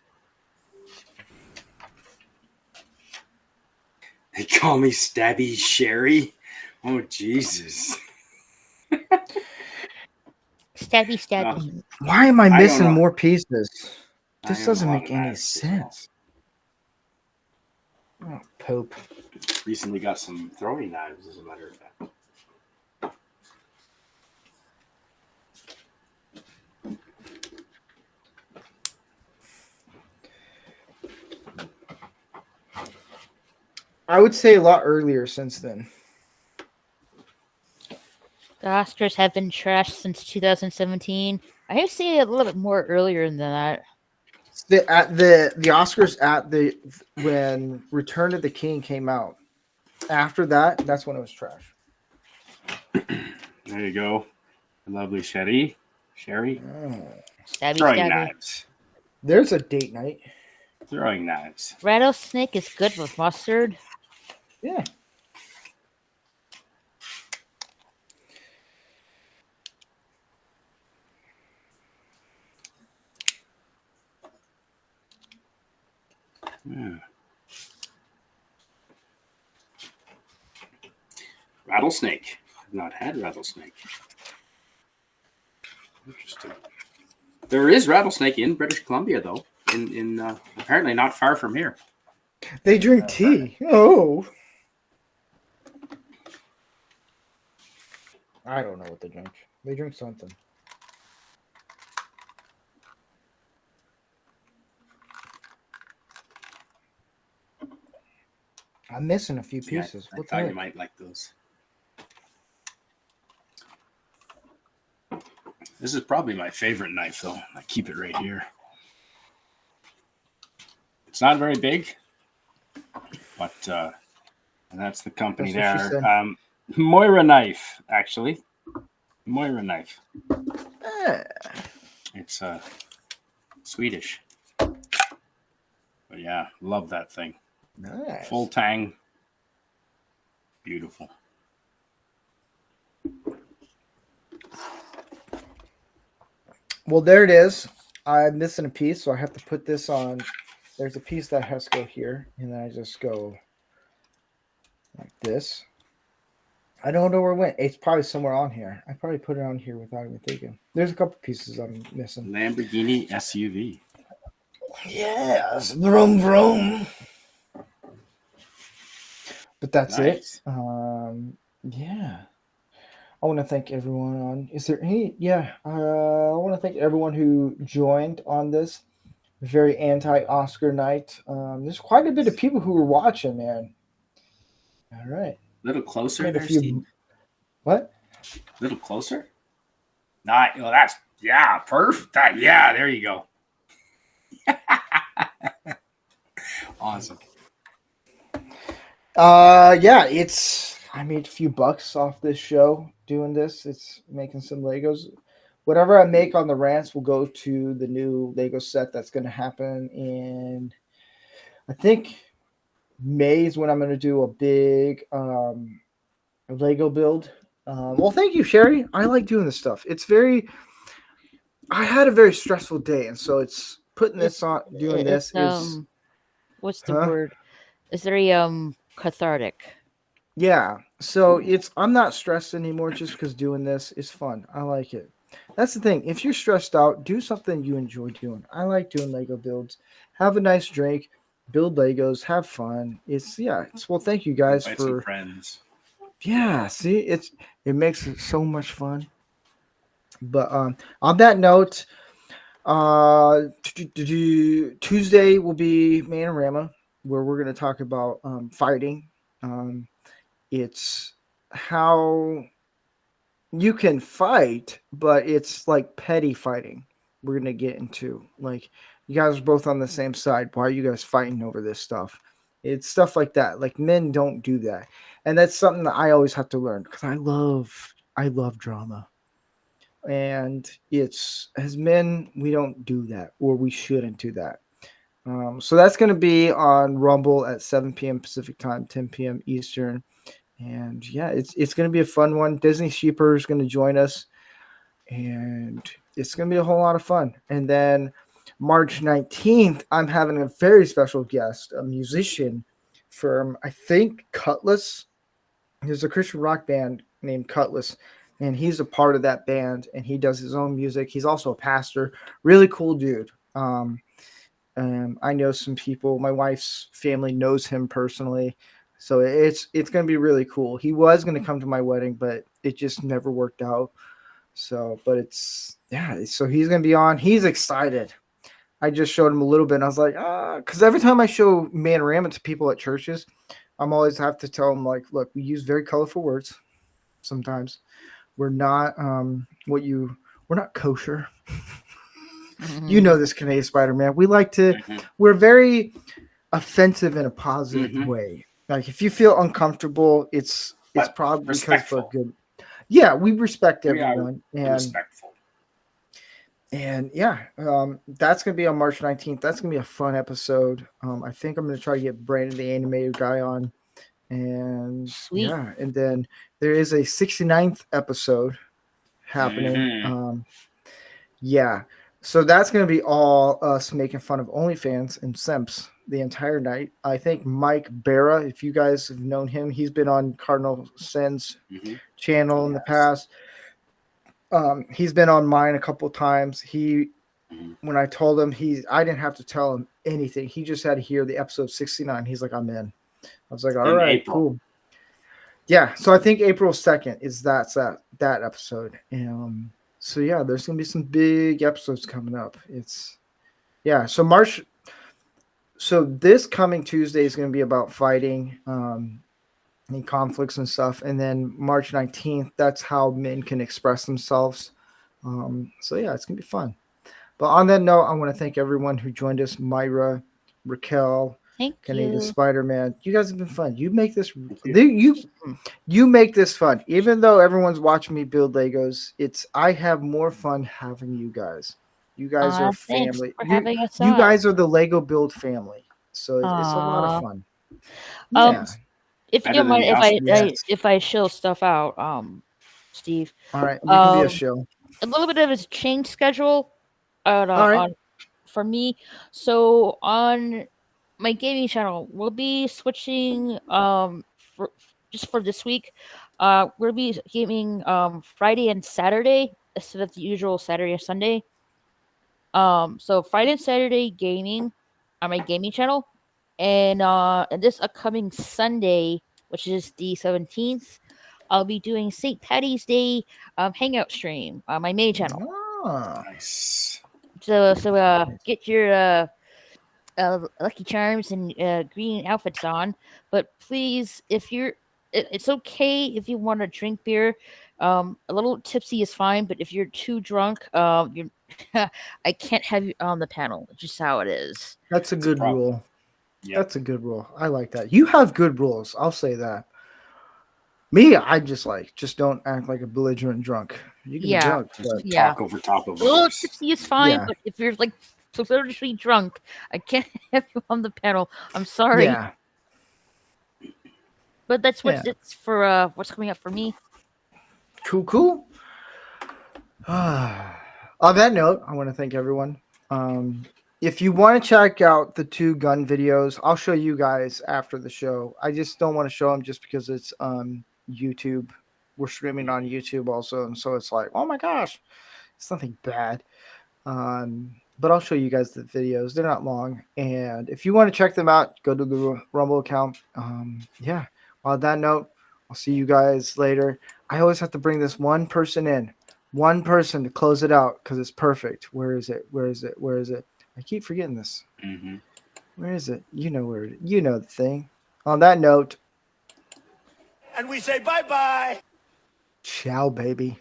They call me Stabby Sherry. Oh, Jesus. Stabby. Why am I don't missing know. more pieces? I This have doesn't a lot make of any knives as well. sense. Oh, Pope. Recently got some throwing knives, as a matter of fact. I would say a lot earlier since then. The Oscars have been trashed since 2017. I would say a little bit more earlier than that. The Oscars when Return of the King came out. After that, that's when it was trash. There you go. Lovely Sherry. Oh. Throwing knives. There's a date night. Throwing knives. Rattlesnake is good with mustard. Yeah. Yeah. Rattlesnake. I've not had Rattlesnake. Interesting. There is Rattlesnake in British Columbia, though. In apparently not far from here. They drink tea. Oh. I don't know what they drink. They drink something. I'm missing a few pieces. I What the thought you heck? might like those. This is probably my favorite knife, though. I keep it right here. It's not very big, but and that's the company That's what she there. said. Moira Knife, actually. Moira Knife. Ah, It's Swedish. But yeah, love that thing. nice. Full tang. Beautiful. Well, there it is. I'm missing a piece, so I have to put this on. There's a piece that has to go here, and then I just go like this. I don't know where it went. It's probably somewhere on here. I probably put it on here without even thinking. There's a couple pieces I'm missing. Lamborghini SUV. Yes, vroom vroom. But that's Nice. it. Yeah. I want to thank everyone on. Is there any? Yeah. I want to thank everyone who joined on this very anti-Oscar night. There's quite a bit of people who were watching, man. All right. A little closer Made a there, few. Steve. What? A little closer? Not, well, that's, yeah, perfect. Yeah, there you go. Awesome. Yeah, I made a few bucks off this show doing this. It's making some Legos. Whatever I make on the rants will go to the new Lego set that's going to happen in, I think, May is when I'm going to do a big Lego build. Well, thank you, Sherry. I like doing this stuff. I had a very stressful day, and so it's putting this on, doing this is, what's the Huh? word? It's very cathartic. yeah. So I'm not stressed anymore just because doing this is fun. I like it. That's the thing. If you're stressed out, do something you enjoy doing. I like doing Lego builds. Have a nice drink, build Legos, have fun. Well, thank you guys Invite some for, friends. yeah, see, it makes it so much fun. But on that note, Tuesday will be Manorama, where we're going to talk about fighting. It's how you can fight, but it's like petty fighting. We're going to get into, like, you guys are both on the same side. Why are you guys fighting over this stuff? It's stuff like that. Like, men don't do that. And that's something that I always have to learn because I love drama. And it's, as men, we don't do that, or we shouldn't do that. So that's going to be on Rumble at 7 p.m. Pacific time, 10 p.m. Eastern. And yeah, it's going to be a fun one. Disney Sheeper is going to join us, and it's going to be a whole lot of fun. And then March 19th, I'm having a very special guest, a musician from, I think, Cutlass. There's a Christian rock band named Cutlass, and he's a part of that band, and he does his own music. He's also a pastor. Really cool dude. I know some people. My wife's family knows him personally. So it's going to be really cool. He was going to come to my wedding, but it just never worked out. So, but so he's going to be on. He's excited. I just showed him a little bit, and I was like, because every time I show Manorama to people at churches, I'm always have to tell them, like, look, we use very colorful words sometimes. We're not we're not kosher. You know this, Canadian Spider-Man. We like to, we're very offensive in a positive way. Like, if you feel uncomfortable, it's probably respectful. because we're good. Yeah, we respect We are everyone. respectful. And yeah, that's going to be on March 19th. That's going to be a fun episode. I think I'm going to try to get Brandon, the animated guy, on. And Sweet. yeah, and then there is a 69th episode happening. Yeah. So that's going to be all us making fun of OnlyFans and simps the entire night. I think Mike Barra, if you guys have known him, he's been on Cardinal Sins Mhm. channel in the Yes. past. He's been on mine a couple times. Mhm. When I told him, I didn't have to tell him anything. He just had to hear the episode 69. He's like, I'm in. I was like, all In right, April. cool. Yeah, so I think April 2nd is that episode. So yeah, there's gonna be some big episodes coming up. So this coming Tuesday is gonna be about fighting, any conflicts and stuff, and then March 19th, that's how men can express themselves. So yeah, it's gonna be fun. But on that note, I want to thank everyone who joined us: Myra, Raquel, Thank Canadian you. Spider-Man. You guys have been fun. You make this you. you make this fun. Even though everyone's watching me build Legos, I have more fun having you guys. You guys are Thanks family. for You, having us you on. guys are the Lego build family. So it's a lot Aw. of fun. Um, Yeah. If you Better don't than mind, the Oscars. if I show stuff out, Steve, All right. You can be a um, show. a little bit of a change schedule All right. for me. So on my gaming channel, we'll be switching for just for this week. We'll be gaming Friday and Saturday instead of the usual Saturday and Sunday. So Friday and Saturday gaming on my gaming channel, and this upcoming Sunday, which is the 17th, I'll be doing St. Patty's Day hangout stream on my main channel. Ah, Nice. So get your Lucky Charms and green outfits on. But please, it's okay if you want to drink beer. A little tipsy is fine, but if you're too drunk, you're I can't have you on the panel. It's just how it is. that's a good problem. rule. Yep. That's a good rule. I like that. You have good rules. I'll say that. Me, I just don't act like a belligerent drunk. You can Yeah. be drunk, Just but Yeah. talk over top of A little others. tipsy is fine, Yeah. but if you're like literally drunk, I can't have you on the panel. I'm sorry, yeah. but that's Yeah. it's for what's coming up for me. Cool. On that note, I want to thank everyone. If you want to check out the 2 gun videos, I'll show you guys after the show. I just don't want to show them just because it's YouTube. We're streaming on YouTube also, and so it's like, oh my gosh, it's nothing bad. But I'll show you guys the videos. They're not long, and if you want to check them out, go to the Rumble account. Yeah. On that note, I'll see you guys later. I always have to bring this one person to close it out because it's perfect. Where is it? I keep forgetting this. Mhm. Where is it? You know the thing. On that note, And we say bye-bye. ciao, baby.